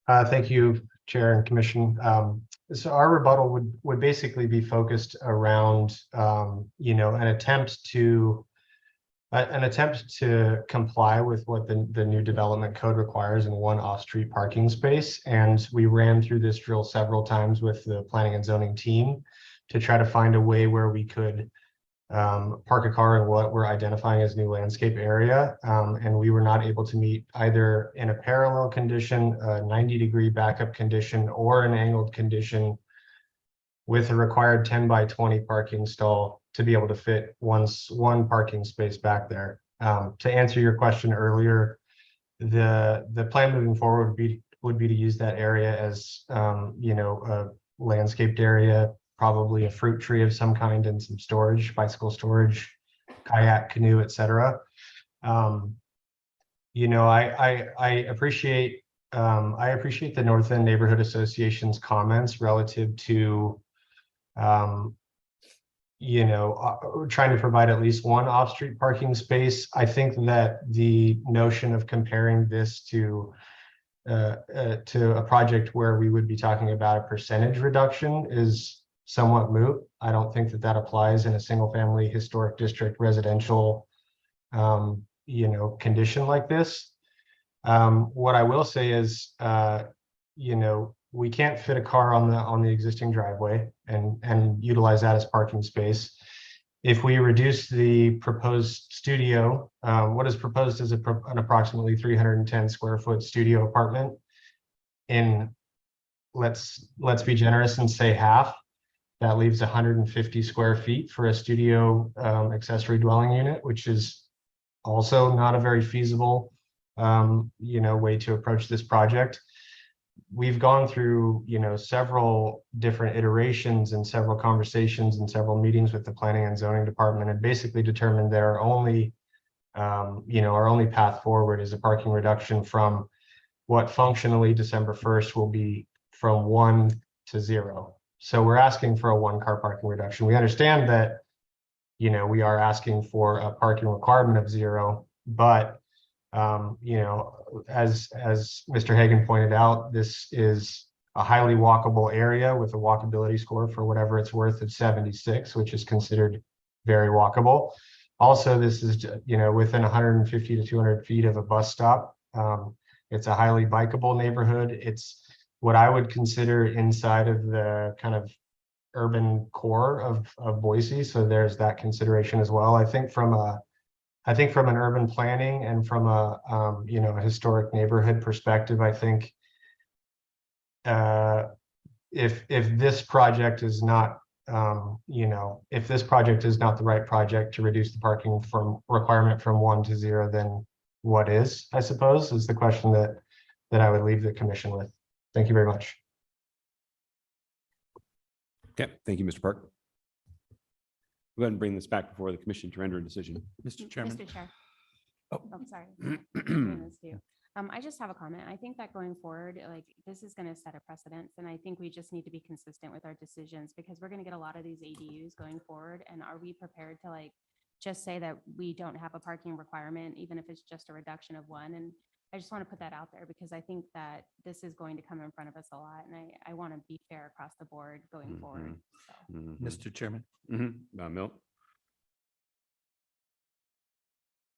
Thank you, Chair and Commission. So our rebuttal would basically be focused around, an attempt to comply with what the new development code requires in 1 off-street parking space. And we ran through this drill several times with the planning and zoning team to try to find a way where we could park a car in what we're identifying as new landscape area. And we were not able to meet either in a parallel condition, a 90-degree backup condition, or an angled condition with a required 10 by 20 parking stall to be able to fit one parking space back there. To answer your question earlier, the plan moving forward would be to use that area as a landscaped area, probably a fruit tree of some kind and some storage, bicycle storage, kayak, canoe, etc. I appreciate the North End Neighborhood Association's comments relative to trying to provide at least 1 off-street parking space. I think that the notion of comparing this to a project where we would be talking about a percentage reduction is somewhat moot. I don't think that applies in a single-family historic district residential, condition like this. What I will say is, we can't fit a car on the existing driveway and utilize that as parking space. If we reduce the proposed studio, what is proposed is an approximately 310 square foot studio apartment in, let's be generous and say half. That leaves 150 square feet for a studio accessory dwelling unit, which is also not a very feasible, way to approach this project. We've gone through, several different iterations and several conversations and several meetings with the planning and zoning department, and basically determined that our only path forward is a parking reduction from what functionally December 1st will be from 1 to 0. So we're asking for a 1-car parking reduction. We understand that, we are asking for a parking requirement of 0, but as Mr. Hagan pointed out, this is a highly walkable area with a walkability score, for whatever it's worth, of 76, which is considered very walkable. Also, this is, within 150 to 200 feet of a bus stop. It's a highly bikeable neighborhood. It's what I would consider inside of the kind of urban core of Boise. So there's that consideration as well. I think from an urban planning and from a historic neighborhood perspective, I think if this project is not if this project is not the right project to reduce the parking from requirement from 1 to 0, then what is, I suppose, is the question that I would leave the commission with. Thank you very much. Okay, thank you, Mr. Park. Go ahead and bring this back before the commission to render a decision. Mr. Chairman. Mr. Chair. Oh. I'm sorry. Doing this too. I just have a comment. I think that going forward, like, this is going to set a precedence, and I think we just need to be consistent with our decisions, because we're going to get a lot of these ADUs going forward. And are we prepared to, like, just say that we don't have a parking requirement, even if it's just a reduction of 1? And I just want to put that out there, because I think that this is going to come in front of us a lot, and I want to be fair across the board going forward. So. Mr. Chairman. Milt?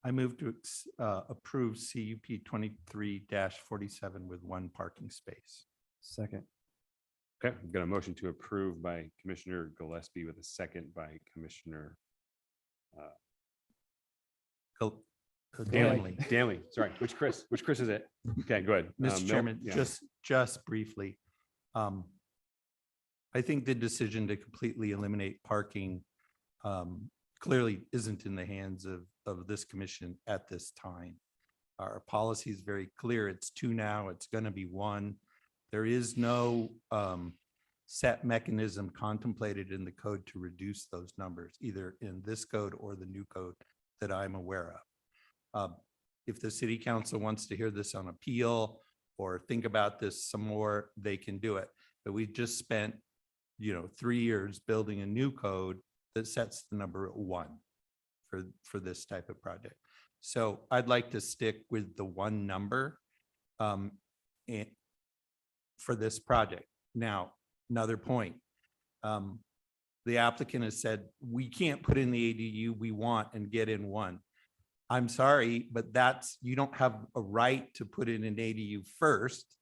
I move to approve CUP 23-47 with 1 parking space. Second. Okay, we've got a motion to approve by Commissioner Gillespie with a second by Commissioner Danley. Danley, sorry, which Chris is it? Okay, go ahead. Mr. Milt? Chairman, Yeah. just briefly. I think the decision to completely eliminate parking clearly isn't in the hands of this commission at this time. Our policy is very clear. It's 2 now. It's going to be 1. There is no set mechanism contemplated in the code to reduce those numbers, either in this code or the new code that I'm aware of. If the city council wants to hear this on appeal or think about this some more, they can do it. But we just spent, 3 years building a new code that sets the number at 1 for this type of project. So I'd like to stick with the 1 number and for this project. Now, another point. The applicant has said, we can't put in the ADU we want and get in 1. I'm sorry, but you don't have a right to put in an ADU first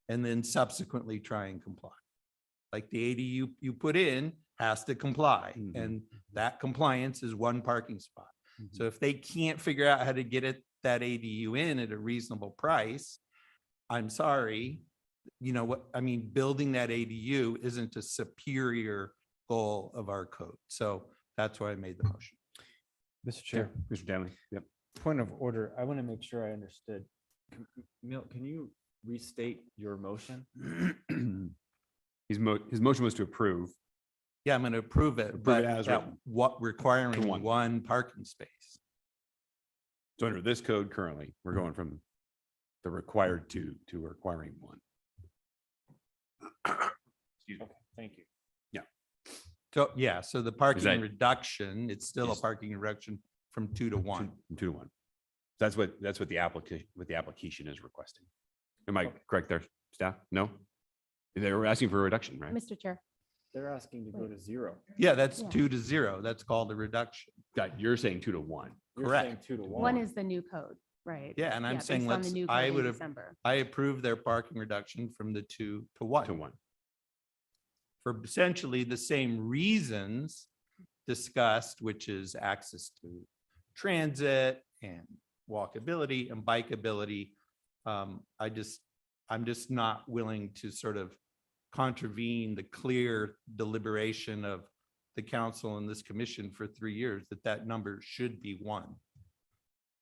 and then subsequently try and comply. Like the ADU you put in has to comply, and that compliance is 1 parking spot. So if they can't figure out how to get that ADU in at a reasonable price, I'm sorry, building that ADU isn't a superior goal of our code. So that's why I made the motion. Mr. Chair. Mr. Danley, yep. Point of order. I want to make sure I understood. Milt, can you restate your motion? His motion was to approve. Yeah, I'm going to approve it, Approve but it as at written. what requiring To 1. 1 parking space. So under this code currently, we're going from the required to requiring 1. Excuse me. Thank you. So, yeah, so the parking that- reduction, it's still a Yes. parking reduction from 2 to 1. 2 to 1. That's what the application is requesting. Am I correct there, staff? No? They were asking for a reduction, right? Mr. Chair. They're asking to go to 0. Yeah, that's Yeah. 2 to 0. That's called a reduction. Got, you're saying 2 to 1. You're Correct. saying 2 to 1. 1 is the new code, right? Yeah, and I'm saying based on the new I code in would have, December. I approve their parking reduction from the 2 to 1. To 1. For essentially the same reasons discussed, which is access to transit and walkability and bikeability. I'm just not willing to sort of contravene the clear deliberation of the council and this commission for 3 years, that number should be 1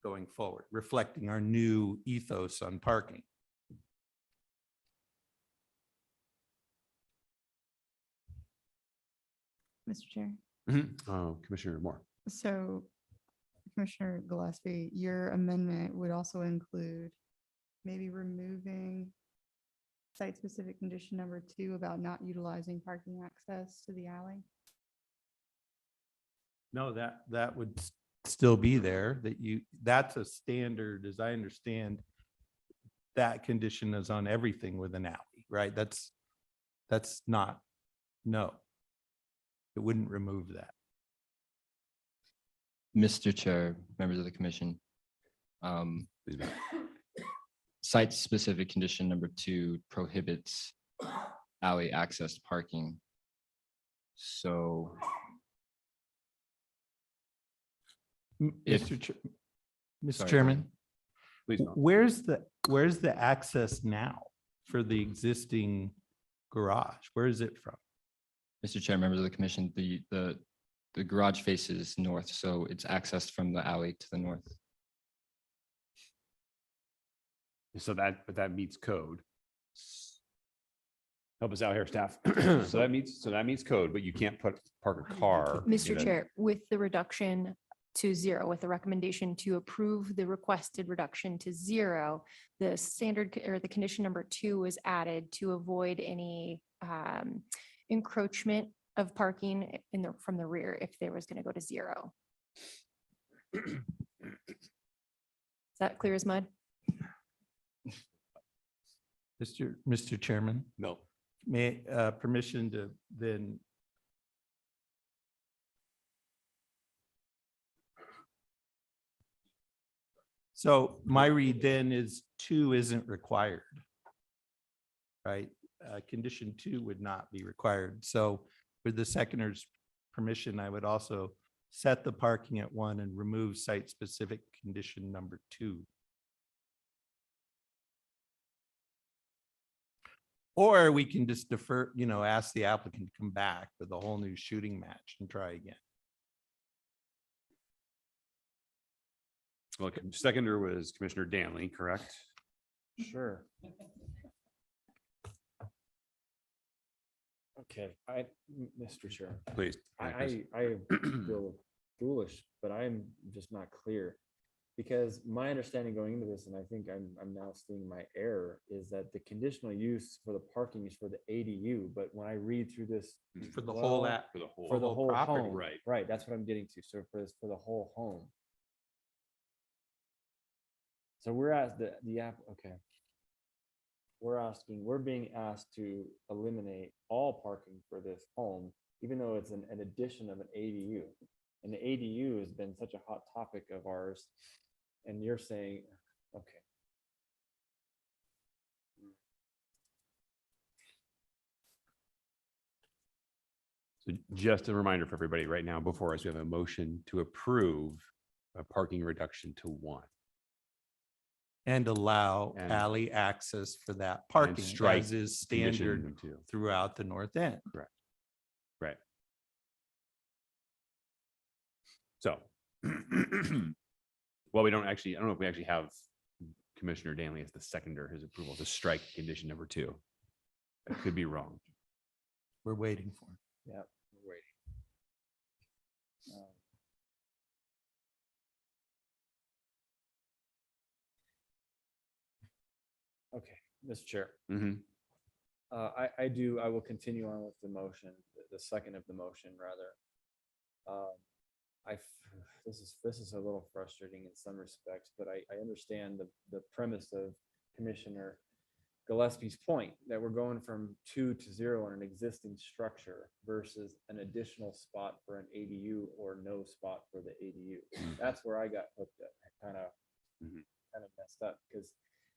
going forward, reflecting our new ethos on parking. Mr. Chair. Oh, Commissioner Moore. So Commissioner Gillespie, your amendment would also include maybe removing site-specific condition number 2 about not utilizing parking access to the alley. No, that would still be there, that's a standard, as I understand. That condition is on everything with an alley, right? That's not, no. It wouldn't remove that. Mr. Chair, members of the commission. Site-specific condition number 2 prohibits alley access parking. So if- Mr. Sorry, Chairman, Please don't. where's the access now for the existing garage? Where is it from? Mr. Chair, members of the commission, the garage faces north, so it's accessed from the alley to the north. So but that meets code. Help us out here, staff. So that meets code, but you can't park a car. Mr. in a- Chair, with the reduction to 0, with the recommendation to approve the requested reduction to 0, the standard or the condition number 2 was added to avoid any encroachment of parking from the rear if there was going to go to 0. Is that clear as mud? Mr. Chairman, No. may, permission to then. So my read then is 2 isn't required. Right? Condition 2 would not be required. So with the seconder's permission, I would also set the parking at 1 and remove site-specific condition number 2. Or we can just defer, ask the applicant to come back with a whole new shooting match and try again. Well, seconder was Commissioner Danley, correct? Sure. Okay, Mr. Chair. Please. I feel foolish, but I'm just not clear. Because my understanding going into this, and I think I'm now seeing my error, is that the conditional use for the parking is for the ADU, but when I read through this. For the whole well, app, For the whole. For the whole property, home, right. right, that's what I'm getting to, so for the whole home. So we're at the app, okay. We're being asked to eliminate all parking for this home, even though it's an addition of an ADU. And the ADU has been such a hot topic of ours. And you're saying, okay. So just a reminder for everybody right now, before us, we have a motion to approve a parking reduction to 1. and allow And- alley access for that parking strike as is condition standard number 2. throughout the north end. Right. So. Well, I don't know if we actually have Commissioner Danley as the seconder, his approval to strike condition number 2. I could be wrong. We're waiting for. it. Yeah, we're waiting. Okay, Mr. Chair. Mhm. I will continue on with the motion, the second of the motion, rather. This is a little frustrating in some respects, but I understand the premise of Commissioner Gillespie's point that we're going from 2 to 0 on an existing structure versus an additional spot for an ADU or no spot for the ADU. That's where I got hooked up, kind of messed up, because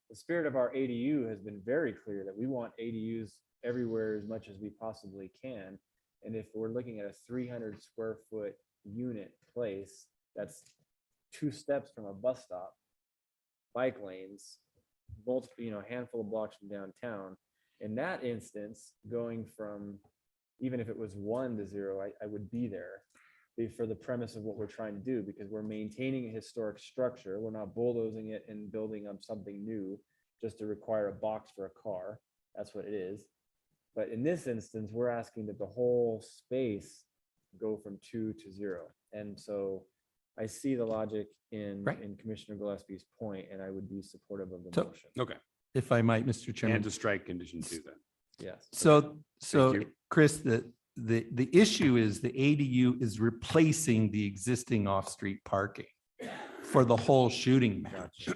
the spirit of our ADU has been very clear that we want ADUs everywhere as much as we possibly can. And if we're looking at a 300 square foot unit place, that's 2 steps from a bus stop, bike lanes, multiple, handful of blocks from downtown. In that instance, going from, even if it was 1 to 0, I would be there for the premise of what we're trying to do, because we're maintaining a historic structure. We're not bulldozing it and building up something new just to require a box for a car. That's what it is. But in this instance, we're asking that the whole space go from 2 to 0. And so I see the logic in Commissioner Gillespie's point, and I would be supportive of the So- motion. Okay. If I might, Mr. Chairman. And to strike condition 2 then. Yes. So you. Chris, the issue is the ADU is replacing the existing off-street parking for the whole shooting match.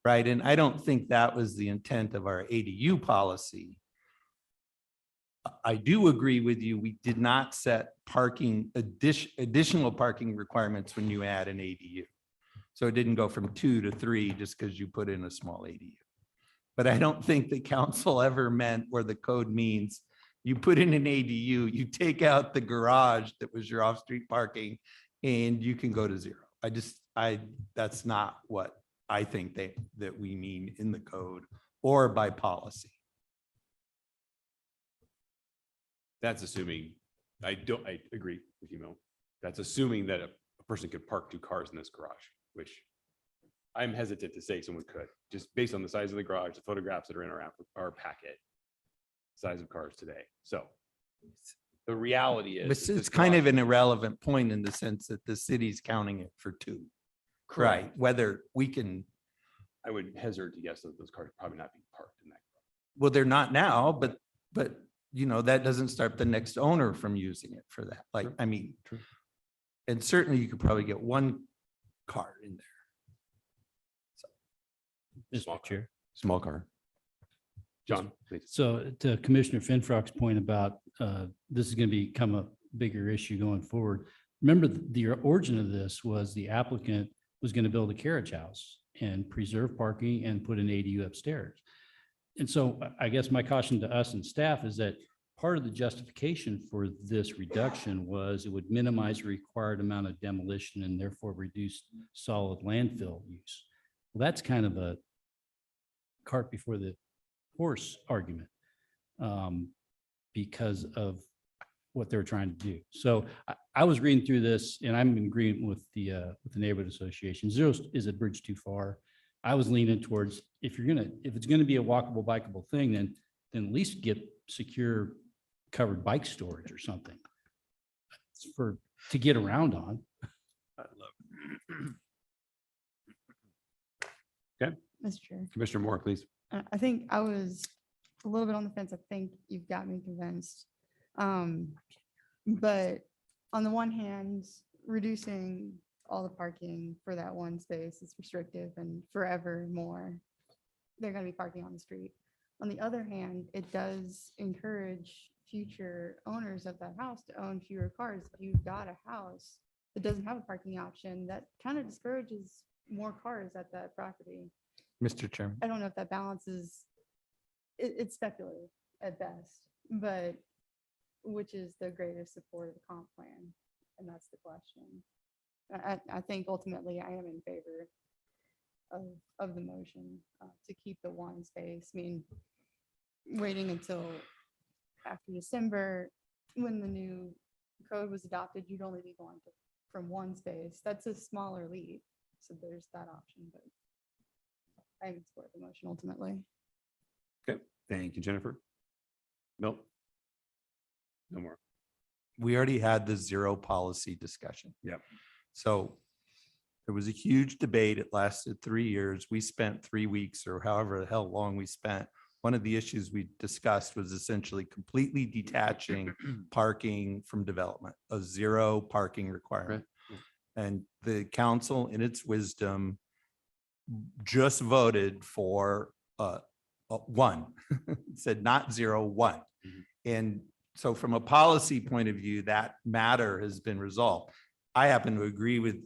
Right? And I don't think that was the intent of our ADU policy. I do agree with you. We did not set additional parking requirements when you add an ADU. So it didn't go from 2 to 3 just because you put in a small ADU. But I don't think the council ever meant, or the code means, you put in an ADU, you take out the garage that was your off-street parking, and you can go to 0. That's not what I think that we mean in the code or by policy. That's assuming I agree with you, Mel. That's assuming that a person could park 2 cars in this garage, which I'm hesitant to say someone could, just based on the size of the garage, the photographs that are in our packet, size of cars today. So the reality is. But that this it's kind of garage- an irrelevant point in the sense that the city's counting it for 2. Right, whether we can, I would hazard to guess that those cars probably not be parked in that. well, they're not now, but you know, that doesn't stop the next owner from using it for that. Like, True. I mean, True. and certainly you could probably get 1 car in there. Small car. Small car. John, please. So to Commissioner Finfrock's point about this is going to become a bigger issue going forward. Remember, the origin of this was the applicant was going to build a carriage house and preserve parking and put an ADU upstairs. And so I guess my caution to us and staff is that part of the justification for this reduction was it would minimize the required amount of demolition and therefore reduce solid landfill use. Well, that's kind of a cart before the horse argument because of what they're trying to do. So I was reading through this and I'm in agreement with the neighborhood association. 0 is a bridge too far. I was leaning towards if it's gonna be a walkable, bikeable thing, then at least get secure covered bike storage or something to get around on. Okay. Mr. Chair. Commissioner Moore, please. I think I was a little bit on the fence. I think you've got me convinced. But on the one hand, reducing all the parking for that one space is restrictive and forevermore, they're going to be parking on the street. On the other hand, it does encourage future owners of that house to own fewer cars. If you've got a house that doesn't have a parking option, that kind of discourages more cars at that property. Mr. Chairman. I don't know if that balances, it's speculative at best, but which is the greatest support of the comp plan? And that's the question. I think ultimately I am in favor of the motion to keep the 1 space. I mean, waiting until after December, when the new code was adopted, you'd only be going from 1 space. That's a smaller leap. So there's that option, but I would support the motion ultimately. Okay, thank you, Jennifer. Nope. No more. We already had the 0 policy discussion. Yep. So there was a huge debate. It lasted 3 years. We spent 3 weeks or however the hell long we spent. One of the issues we discussed was essentially completely detaching parking from development, a 0 parking requirement. And the council in its wisdom just voted for 1, said not 0, 1. And so from a policy point of view, that matter has been resolved. I happen to agree with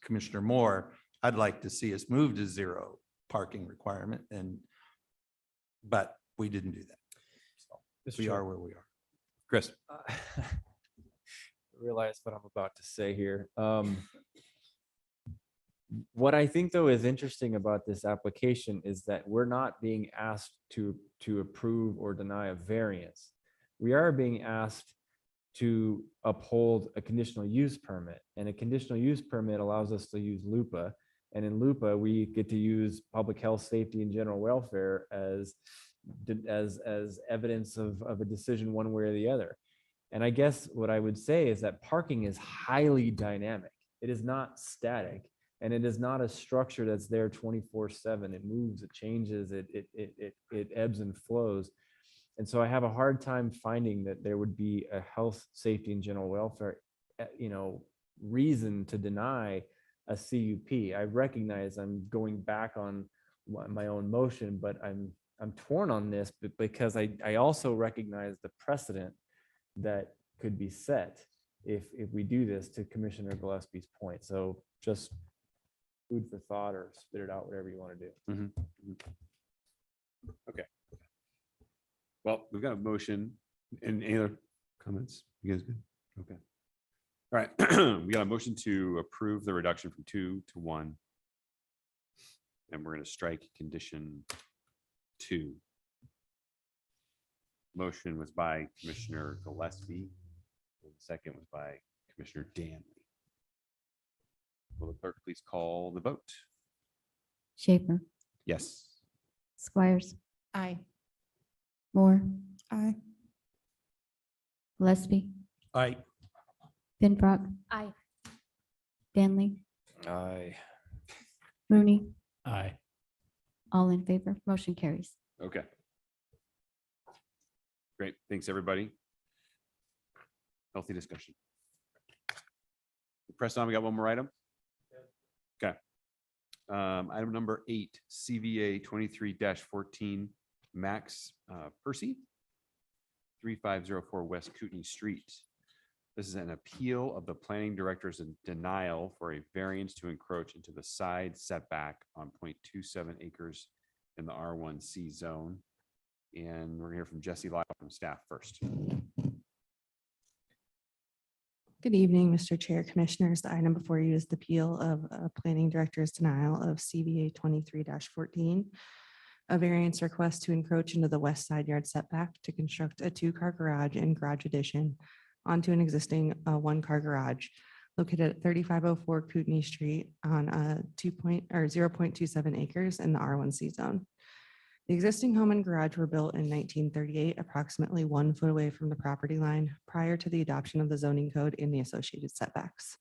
Commissioner Moore. I'd like to see us move to 0 parking requirement but we didn't do that. So we are where we are. Chris. Realize what I'm about to say here. What I think though is interesting about this application is that we're not being asked to approve or deny a variance. We are being asked to uphold a conditional use permit, and a conditional use permit allows us to use LUPA. And in LUPA, we get to use public health, safety, and general welfare as evidence of a decision one way or the other. And I guess what I would say is that parking is highly dynamic. It is not static, and it is not a structure that's there 24/7. It moves, it changes, it ebbs and flows. And so I have a hard time finding that there would be a health, safety, and general welfare, reason to deny a CUP. I recognize I'm going back on my own motion, but I'm torn on this because I also recognize the precedent that could be set if we do this, to Commissioner Gillespie's point. So just food for thought, or spit it out, whatever you want to do. Okay. Well, we've got a motion. And any other comments? You guys good? Okay. All right. We got a motion to approve the reduction from 2 to 1. And we're going to strike condition 2. Motion was by Commissioner Gillespie, second was by Commissioner Danley. Will the clerk please call the vote? Schaefer, Yes. Squires, Aye. Moore, Aye. Gillespie, Aye. Finbrock, Aye. Danley, Aye. Rooney, Aye. all in favor, motion carries. Okay. Great. Thanks, everybody. Healthy discussion. Press on, we got one more item. Okay. Item number 8, CVA 23-14, Max Percy, 3504 West Kootenai Street. This is an appeal of the planning director's denial for a variance to encroach into the side setback on 0.27 acres in the R1C zone. And we're gonna hear from Jesse Lyle from staff first. Good evening, Mr. Chair, Commissioners. The item before you is the appeal of a planning director's denial of CVA 23-14, a variance request to encroach into the west side yard setback to construct a 2-car garage and garage addition onto an existing 1-car garage located at 3504 Kootenai Street on 0.27 acres in the R1C zone. The existing home and garage were built in 1938, approximately 1 foot away from the property line prior to the adoption of the zoning code and the associated setbacks.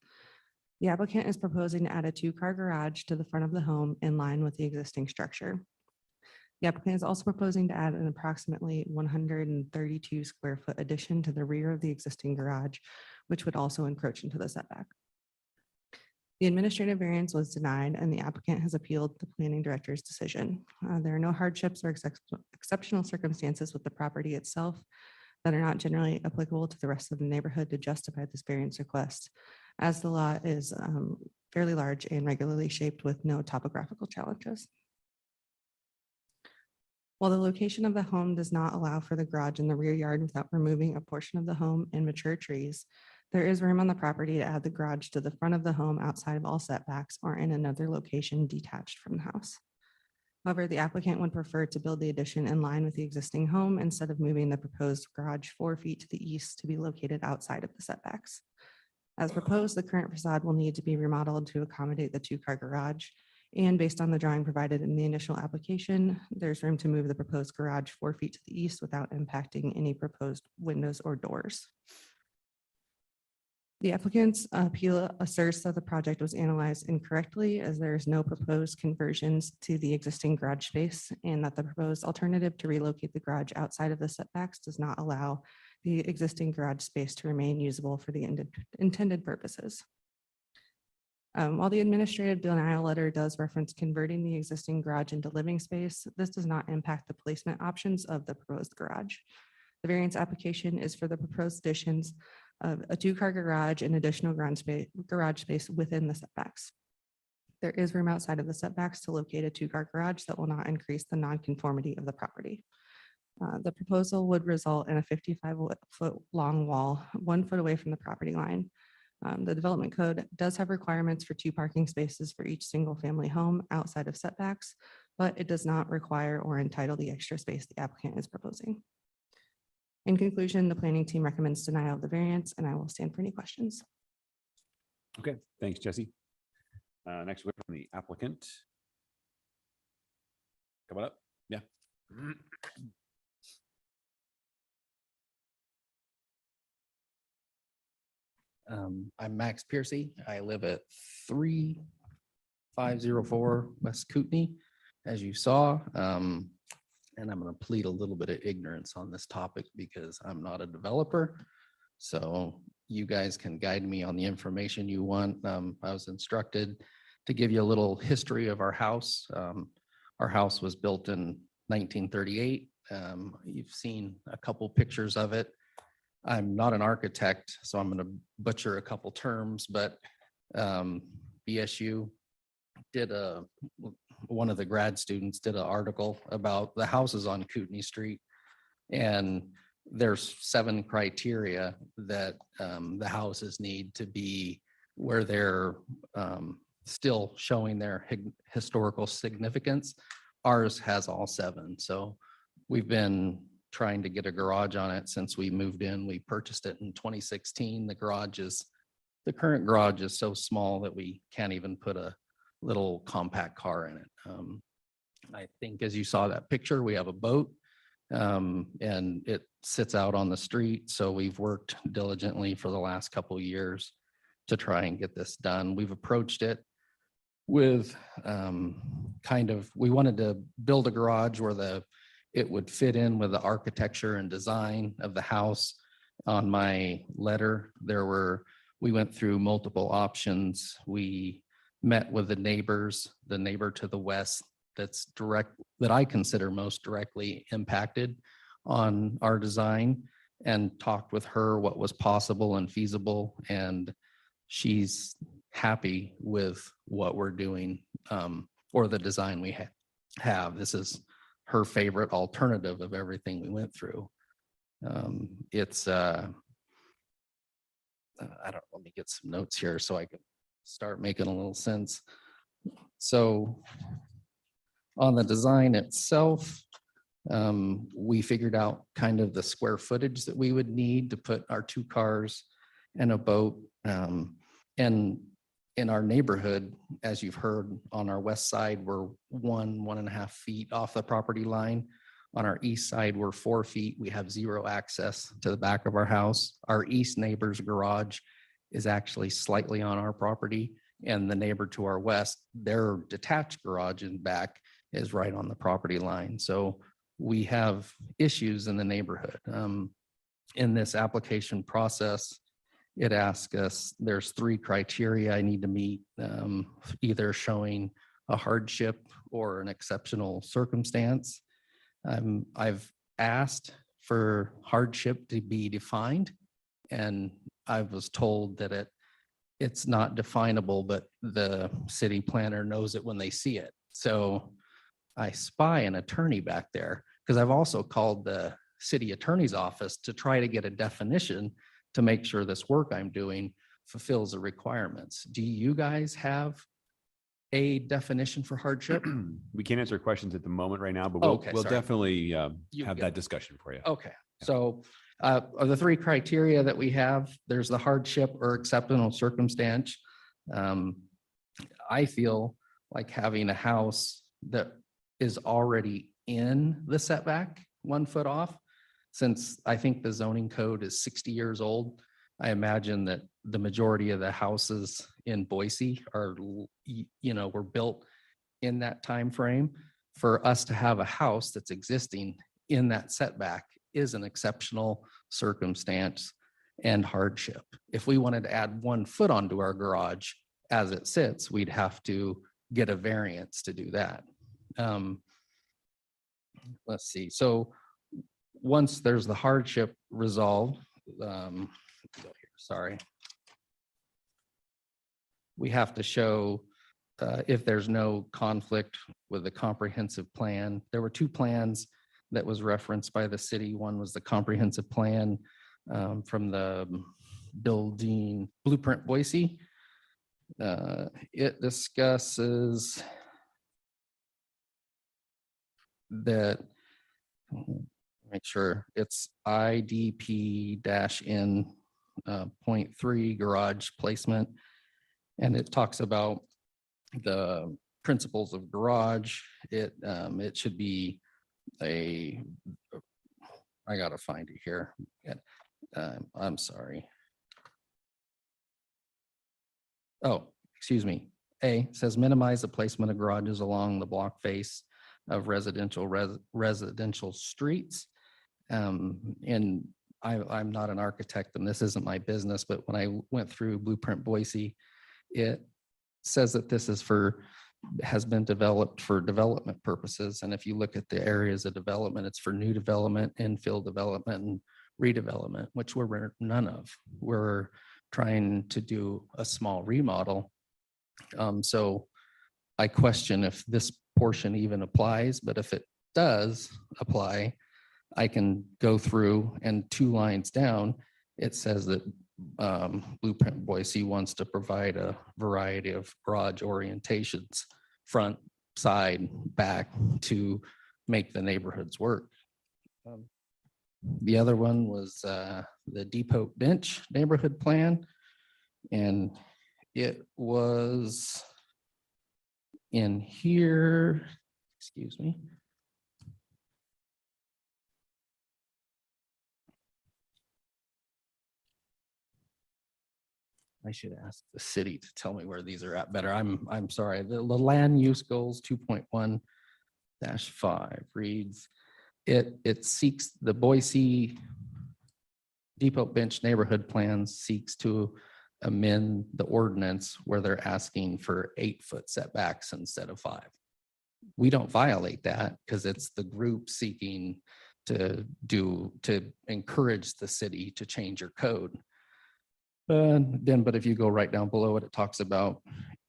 The applicant is proposing to add a 2-car garage to the front of the home in line with the existing structure. The applicant is also proposing to add an approximately 132 square foot addition to the rear of the existing garage, which would also encroach into the setback. The administrative variance was denied and the applicant has appealed the planning director's decision. There are no hardships or exceptional circumstances with the property itself that are not generally applicable to the rest of the neighborhood to justify this variance request, as the lot is fairly large and regularly shaped with no topographical challenges. While the location of the home does not allow for the garage in the rear yard without removing a portion of the home and mature trees, there is room on the property to add the garage to the front of the home outside of all setbacks or in another location detached from the house. However, the applicant would prefer to build the addition in line with the existing home instead of moving the proposed garage 4 feet to the east to be located outside of the setbacks. As proposed, the current facade will need to be remodeled to accommodate the 2-car garage. And based on the drawing provided in the initial application, there's room to move the proposed garage 4 feet to the east without impacting any proposed windows or doors. The applicant's appeal asserts that the project was analyzed incorrectly as there is no proposed conversions to the existing garage space and that the proposed alternative to relocate the garage outside of the setbacks does not allow the existing garage space to remain usable for the intended purposes. While the administrative denial letter does reference converting the existing garage into living space, this does not impact the placement options of the proposed garage. The variance application is for the proposed additions of a 2-car garage and additional garage space within the setbacks. There is room outside of the setbacks to locate a 2-car garage that will not increase the nonconformity of the property. The proposal would result in a 55-foot long wall, 1 foot away from the property line. The development code does have requirements for 2 parking spaces for each single family home outside of setbacks, but it does not require or entitle the extra space the applicant is proposing. In conclusion, the planning team recommends denial of the variance, and I will stand for any questions. Okay, thanks, Jesse. Next, we're from the applicant. Come on up. Yeah. I'm Max Piercy. I live at 3504 West Kootenai, as you saw. And I'm going to plead a little bit of ignorance on this topic because I'm not a developer. So you guys can guide me on the information you want. I was instructed to give you a little history of our house. Our house was built in 1938. You've seen a couple pictures of it. I'm not an architect, so I'm going to butcher a couple terms, but BSU did one of the grad students did an article about the houses on Kootenai Street. And there's 7 criteria that the houses need to be where they're still showing their historical significance. Ours has all 7. So we've been trying to get a garage on it since we moved in. We purchased it in 2016. The current garage is so small that we can't even put a little compact car in it. I think as you saw that picture, we have a boat and it sits out on the street. So we've worked diligently for the last couple of years to try and get this done. We've approached it with we wanted to build a garage where it would fit in with the architecture and design of the house. On my letter, we went through multiple options. We met with the neighbor to the west that I consider most directly impacted on our design, and talked with her what was possible and feasible. And she's happy with what we're doing, or the design we have. This is her favorite alternative of everything we went through. Let me get some notes here so I can start making a little sense. So on the design itself, we figured out kind of the square footage that we would need to put our 2 cars and a boat. And in our neighborhood, as you've heard, on our west side, we're 1.5 feet off the property line. On our east side, we're 4 feet. We have 0 access to the back of our house. Our east neighbor's garage is actually slightly on our property, and the neighbor to our west, their detached garage in back is right on the property line. So we have issues in the neighborhood. In this application process, it asks us, there's 3 criteria I need to meet, either showing a hardship or an exceptional circumstance. I've asked for hardship to be defined, and I was told that it's not definable, but the city planner knows it when they see it. So I spy an attorney back there, because I've also called the city attorney's office to try to get a definition to make sure this work I'm doing fulfills the requirements. Do you guys have a definition for hardship? We can't answer questions at the moment right now, but we'll sorry. definitely You have get that discussion for you. Okay, so of the 3 criteria that we have, there's the hardship or exceptional circumstance. I feel like having a house that is already in the setback 1 foot off, since I think the zoning code is 60 years old. I imagine that the majority of the houses in Boise were built in that time frame. For us to have a house that's existing in that setback is an exceptional circumstance and hardship. If we wanted to add 1 foot onto our garage as it sits, we'd have to get a variance to do that. Let's see. So once there's the hardship resolved, we have to show if there's no conflict with the comprehensive plan. There were 2 plans that was referenced by the city. One was the comprehensive plan from the building Blueprint Boise. It discusses that, make sure it's IDP-N.3 garage placement. And it talks about the principles of garage. It should be I gotta find it here. I'm sorry. Oh, excuse me. A says minimize the placement of garages along the block face of residential streets. And I'm not an architect and this isn't my business, but when I went through Blueprint Boise, it says that this has been developed for development purposes. And if you look at the areas of development, it's for new development, infill development, and redevelopment, which we're none of. We're trying to do a small remodel. So I question if this portion even applies, but if it does apply, I can go through and 2 lines down, it says that Blueprint Boise wants to provide a variety of garage orientations, front, side, back, to make the neighborhoods work. The other one was the Depot Bench Neighborhood Plan. And it was in here, excuse me. I should ask the city to tell me where these are at better. I'm sorry. The land use goals 2.1-5 reads, it seeks the Boise Depot Bench Neighborhood Plan seeks to amend the ordinance where they're asking for 8-foot setbacks instead of 5. We don't violate that because it's the group seeking to encourage the city to change your code. But if you go right down below it, it talks about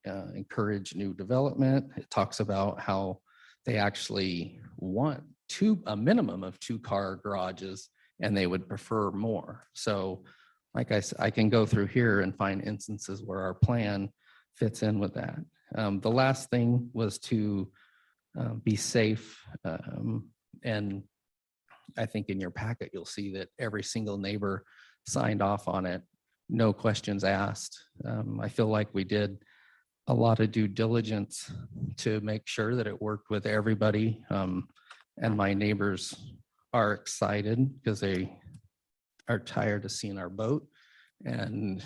encourage new development. It talks about how they actually want a minimum of 2-car garages and they would prefer more. So like I said, I can go through here and find instances where our plan fits in with that. The last thing was to be safe. And I think in your packet, you'll see that every single neighbor signed off on it. No questions asked. I feel like we did a lot of due diligence to make sure that it worked with everybody. And my neighbors are excited because they are tired of seeing our boat. And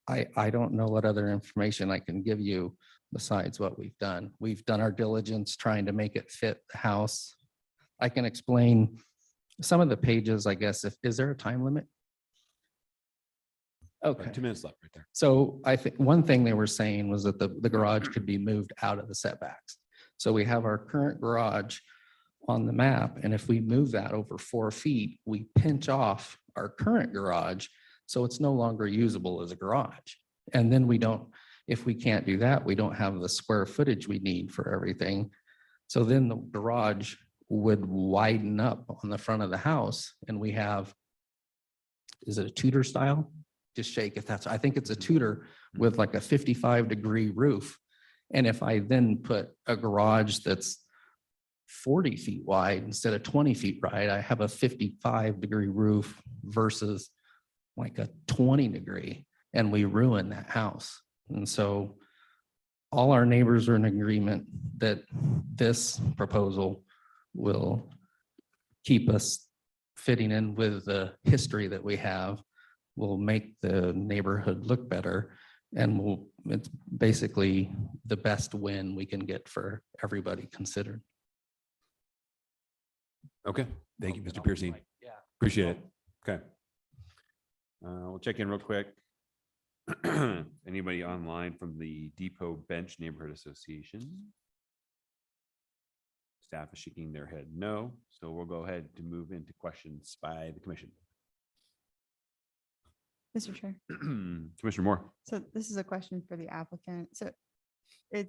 I don't know what other information I can give you besides what we've done. We've done our diligence trying to make it fit the house. I can explain some of the pages, I guess. Is there a time limit? Okay. 2 minutes left right there. So I think one thing they were saying was that the garage could be moved out of the setbacks. So we have our current garage on the map, and if we move that over 4 feet, we pinch off our current garage, so it's no longer usable as a garage. And then if we can't do that, we don't have the square footage we need for everything. So then the garage would widen up on the front of the house, and we have, is it a Tudor style? Just shake if I think it's a Tudor with like a 55-degree roof. And if I then put a garage that's 40 feet wide instead of 20 feet wide, I have a 55-degree roof versus like a 20-degree, and we ruin that house. And so all our neighbors are in agreement that this proposal will keep us fitting in with the history that we have, will make the neighborhood look better, and it's basically the best win we can get for everybody considered. Okay, thank you, Mr. Piercy. Yeah. Appreciate it. Okay. We'll check in real quick. Anybody online from the Depot Bench Neighborhood Association? Staff is shaking their head no, so we'll go ahead to move into questions by the commission. Mr. Chair. Commissioner Moore. So this is a question for the applicant. So I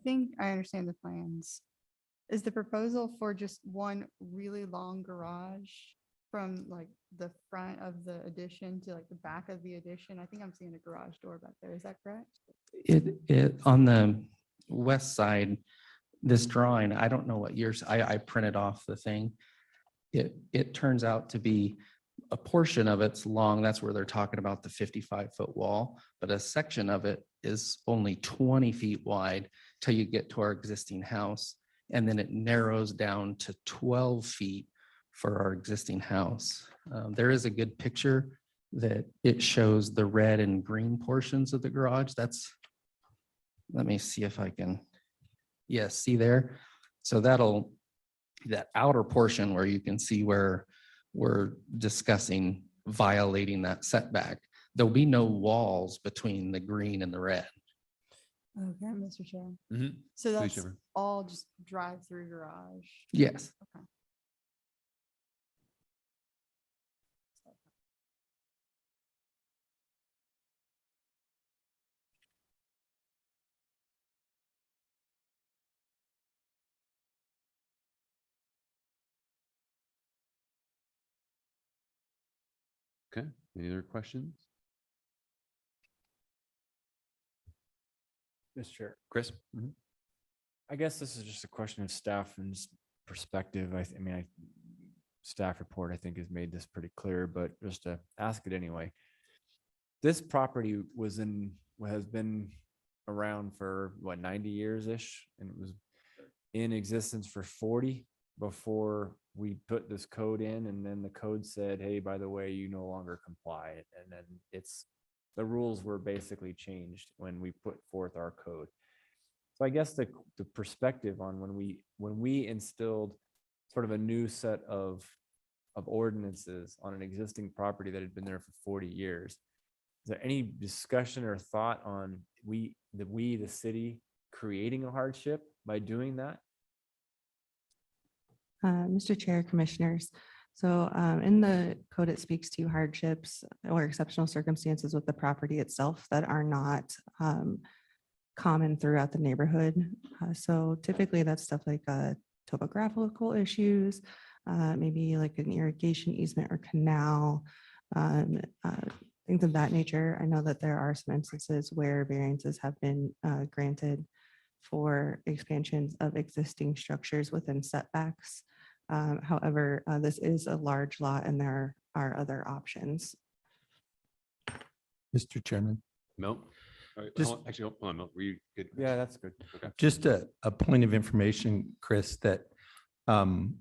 think I understand the plans. Is the proposal for just one really long garage from like the front of the addition to like the back of the addition? I think I'm seeing a garage door back there. Is that correct? It on the west side, this drawing, I don't know what years, I printed off the thing. It turns out to be a portion of it's long. That's where they're talking about the 55-foot wall, but a section of it is only 20 feet wide till you get to our existing house. And then it narrows down to 12 feet for our existing house. There is a good picture that it shows the red and green portions of the garage. Let me see if I can, yes, see there. So that outer portion where you can see where we're discussing violating that setback, there'll be no walls between the green and the red. Okay, Mr. Chair. Mhm. So Please, that's Jennifer. all just drive-through garage. Yes. Okay. Okay, any other questions? Mr. Chair. Chris? I guess this is just a question of staff and just perspective, I mean, staff report, I think, has made this pretty clear, but just to ask it anyway. This property has been around for what, 90 years-ish, and it was in existence for 40 before we put this code in, and then the code said, hey, by the way, you no longer comply. And then the rules were basically changed when we put forth our code. So I guess the perspective on when we instilled sort of a new set of ordinances on an existing property that had been there for 40 years, is there any discussion or thought on the city, creating a hardship by doing that? Mr. Chair, Commissioners. So in the code, it speaks to hardships or exceptional circumstances with the property itself that are not common throughout the neighborhood. So typically that's stuff like topographical issues, maybe like an irrigation easement or canal, things of that nature. I know that there are some instances where variances have been granted for expansions of existing structures within setbacks. However, this is a large lot and there are other options. Mr. Chairman. Milt? All right, Just- hold on, actually, hold on, Milt, were you good? Yeah, that's good. Okay. Just a point of information, Chris, that the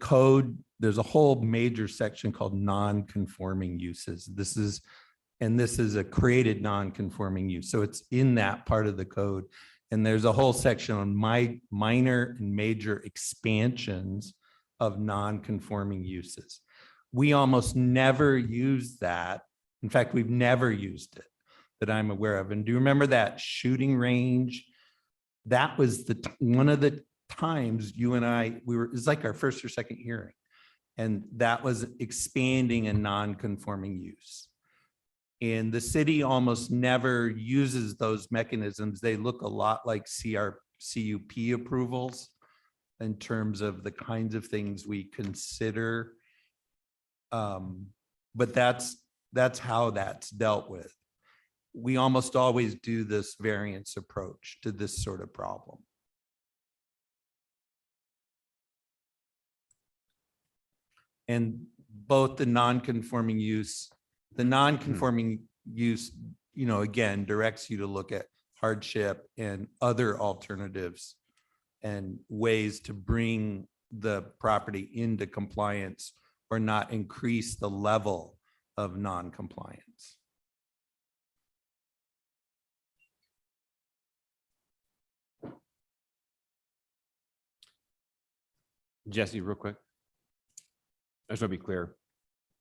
code, there's a whole major section called non-conforming uses. This is a created non-conforming use. So it's in that part of the code. And there's a whole section on minor and major expansions of non-conforming uses. We almost never use that. In fact, we've never used it that I'm aware of. And do you remember that shooting range? That was one of the times you and I, it's like our first or second hearing. And that was expanding a non-conforming use. And the city almost never uses those mechanisms. They look a lot like CUP approvals in terms of the kinds of things we consider. But that's how that's dealt with. We almost always do this variance approach to this sort of problem. And both the non-conforming use, again, directs you to look at hardship and other alternatives and ways to bring the property into compliance or not increase the level of non-compliance. Jesse, real quick. I just want to be clear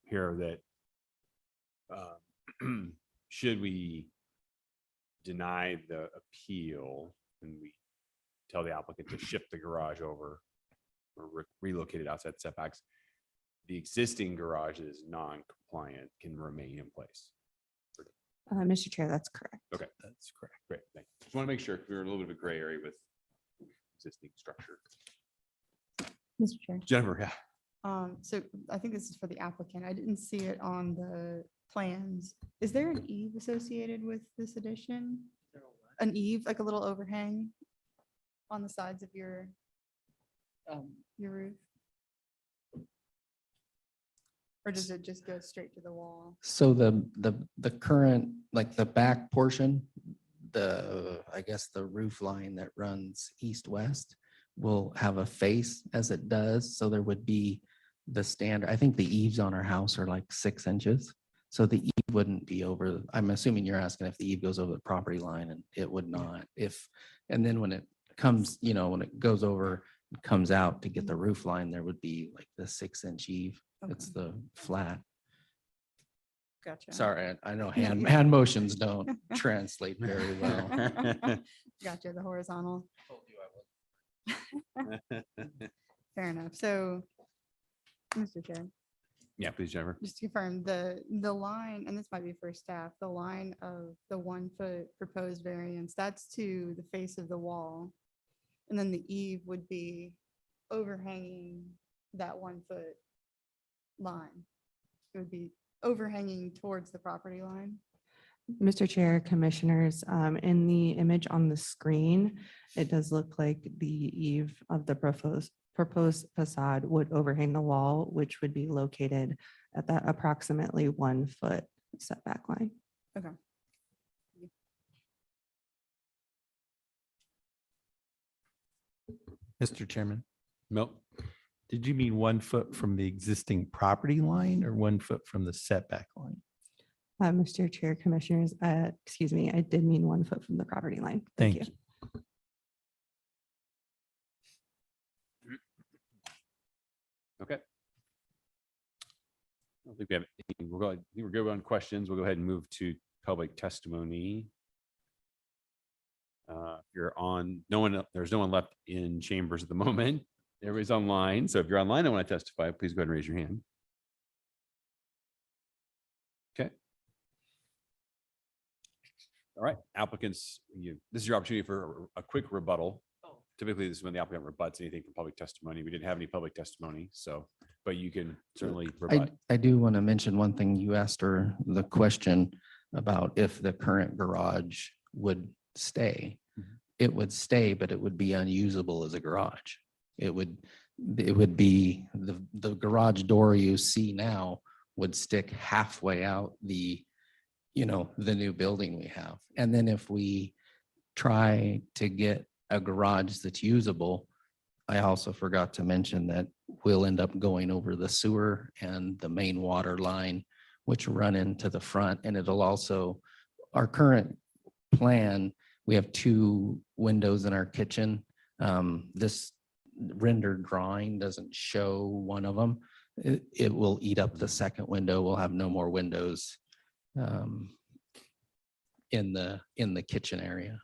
here that should we deny the appeal and we tell the applicant to shift the garage over or relocate it outside setbacks, the existing garage that is non-compliant can remain in place? Mr. Chair, that's correct. Okay, that's correct. Great, thank you. Just want to make sure we're in a little bit of a gray area with existing structure. Mr. Chair. Jennifer, yeah. So I think this is for the applicant. I didn't see it on the plans. Is there an eave associated with this addition? An eave, like a little overhang on the sides of your roof? Or does it just go straight to the wall? So the current, like the back portion, I guess the roof line that runs east-west will have a face as it does. So there would be the standard, I think the eaves on our house are like 6 inches. So the eave wouldn't be over, I'm assuming you're asking if the eave goes over the property line, and it would not. And then when it comes, when it goes over, comes out to get the roof line, there would be like the 6-inch eave. It's the flat. Gotcha. Sorry, I know hand motions don't translate very well. Gotcha, the horizontal. Fair enough. So, Mr. Chair, Yeah, please, Jennifer. just to confirm, the line, and this might be for staff, the line of the 1 foot proposed variance, that's to the face of the wall. And then the eave would be overhanging that 1 foot line. It would be overhanging towards the property line. Mr. Chair, Commissioners, in the image on the screen, it does look like the eave of the proposed facade would overhang the wall, which would be located at that approximately 1 foot setback line. Okay. Mr. Chairman, Milt? did you mean 1 foot from the existing property line or 1 foot from the setback line? Mr. Chair, Commissioners, excuse me, I did mean 1 foot from the property line. Thank you. Okay. I don't think we have anything. I think we're good on questions. We'll go ahead and move to public testimony. If you're on, there's no one left in chambers at the moment. Everybody's online. So if you're online and want to testify, please go ahead and raise your hand. Okay. All right, applicants, this is your opportunity for a quick rebuttal. Typically, this is when the applicant rebuts anything from public testimony. We didn't have any public testimony, so, but you can certainly rebut. I do want to mention one thing. You asked her the question about if the current garage would stay. It would stay, but it would be unusable as a garage. It would be the garage door you see now would stick halfway out the new building we have. And then if we try to get a garage that's usable, I also forgot to mention that we'll end up going over the sewer and the main water line, which run into the front. And it'll also, our current plan, we have 2 windows in our kitchen. This rendered drawing doesn't show one of them. It will eat up the second window. We'll have no more windows in the kitchen area.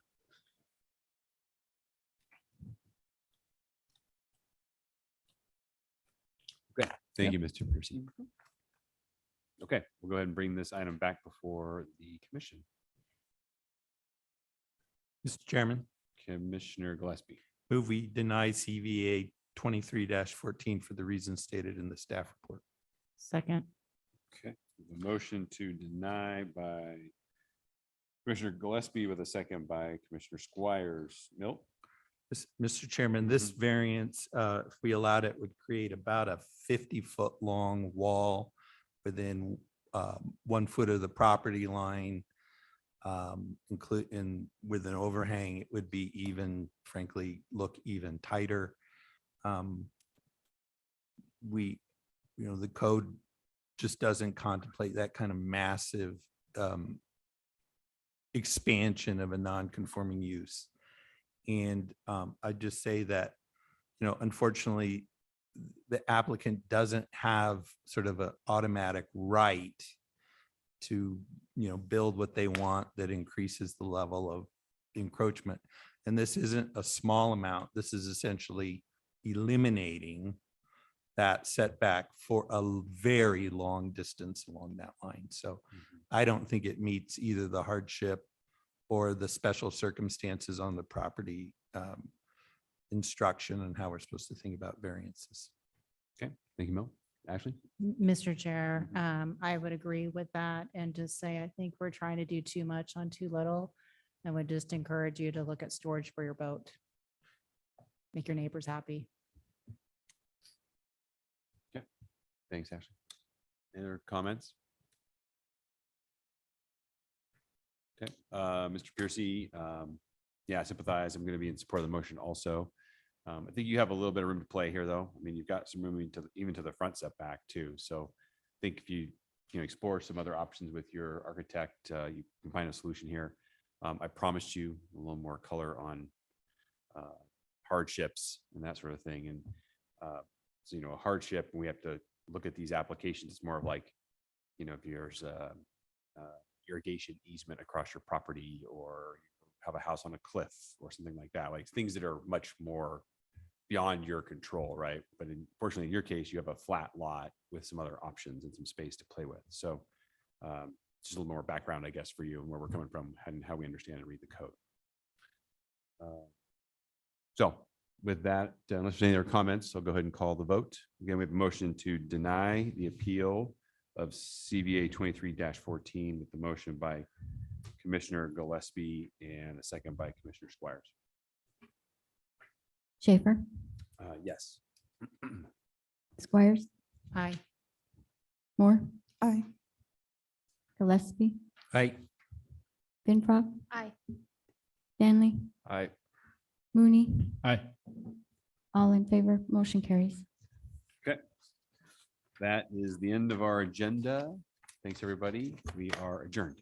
Okay, thank you, Mr. Piercy. Okay, we'll go ahead and bring this item back before the commission. Mr. Chairman, Commissioner Gillespie. move we deny CVA 23-14 for the reasons stated in the staff report. Second. Okay, the motion to deny by Commissioner Gillespie with a second by Commissioner Squires. Milt? Mr. Chairman, this variance, if we allowed it, would create about a 50-foot long wall within 1 foot of the property line. Including with an overhang, it would be even, frankly, look even tighter. The code just doesn't contemplate that kind of massive expansion of a non-conforming use. And I'd just say that, unfortunately, the applicant doesn't have sort of an automatic right to, build what they want that increases the level of encroachment. And this isn't a small amount. This is essentially eliminating that setback for a very long distance along that line. So I don't think it meets either the hardship or the special circumstances on the property instruction and how we're supposed to think about variances. Okay, thank you, Milt. Ashley? Mr. Chair, I would agree with that and just say, I think we're trying to do too much on too little. I would just encourage you to look at storage for your boat. Make your neighbors happy. Okay, thanks, Ashley. Any other comments? Okay, Mr. Piercy, yeah, I sympathize. I'm going to be in support of the motion also. I think you have a little bit of room to play here, though. I mean, you've got some room even to the front setback too. So I think if you explore some other options with your architect, you can find a solution here. I promised you a little more color on hardships and that sort of thing. And so, a hardship, we have to look at these applications. It's more of like, if there's irrigation easement across your property, or you have a house on a cliff or something like that, like things that are much more beyond your control, right? But unfortunately, in your case, you have a flat lot with some other options and some space to play with. So just a little more background, I guess, for you and where we're coming from and how we understand and read the code. So with that, unless there's any other comments, I'll go ahead and call the vote. Again, we have a motion to deny the appeal of CVA 23-14 with the motion by Commissioner Gillespie and a second by Commissioner Squires. Schaefer, Yes. Squires, Aye. Moore, Aye. Gillespie, Aye. Finfrock, Aye. Stanley, Aye. Mooney, Aye. all in favor, motion carries. Okay. That is the end of our agenda. Thanks, everybody. We are adjourned.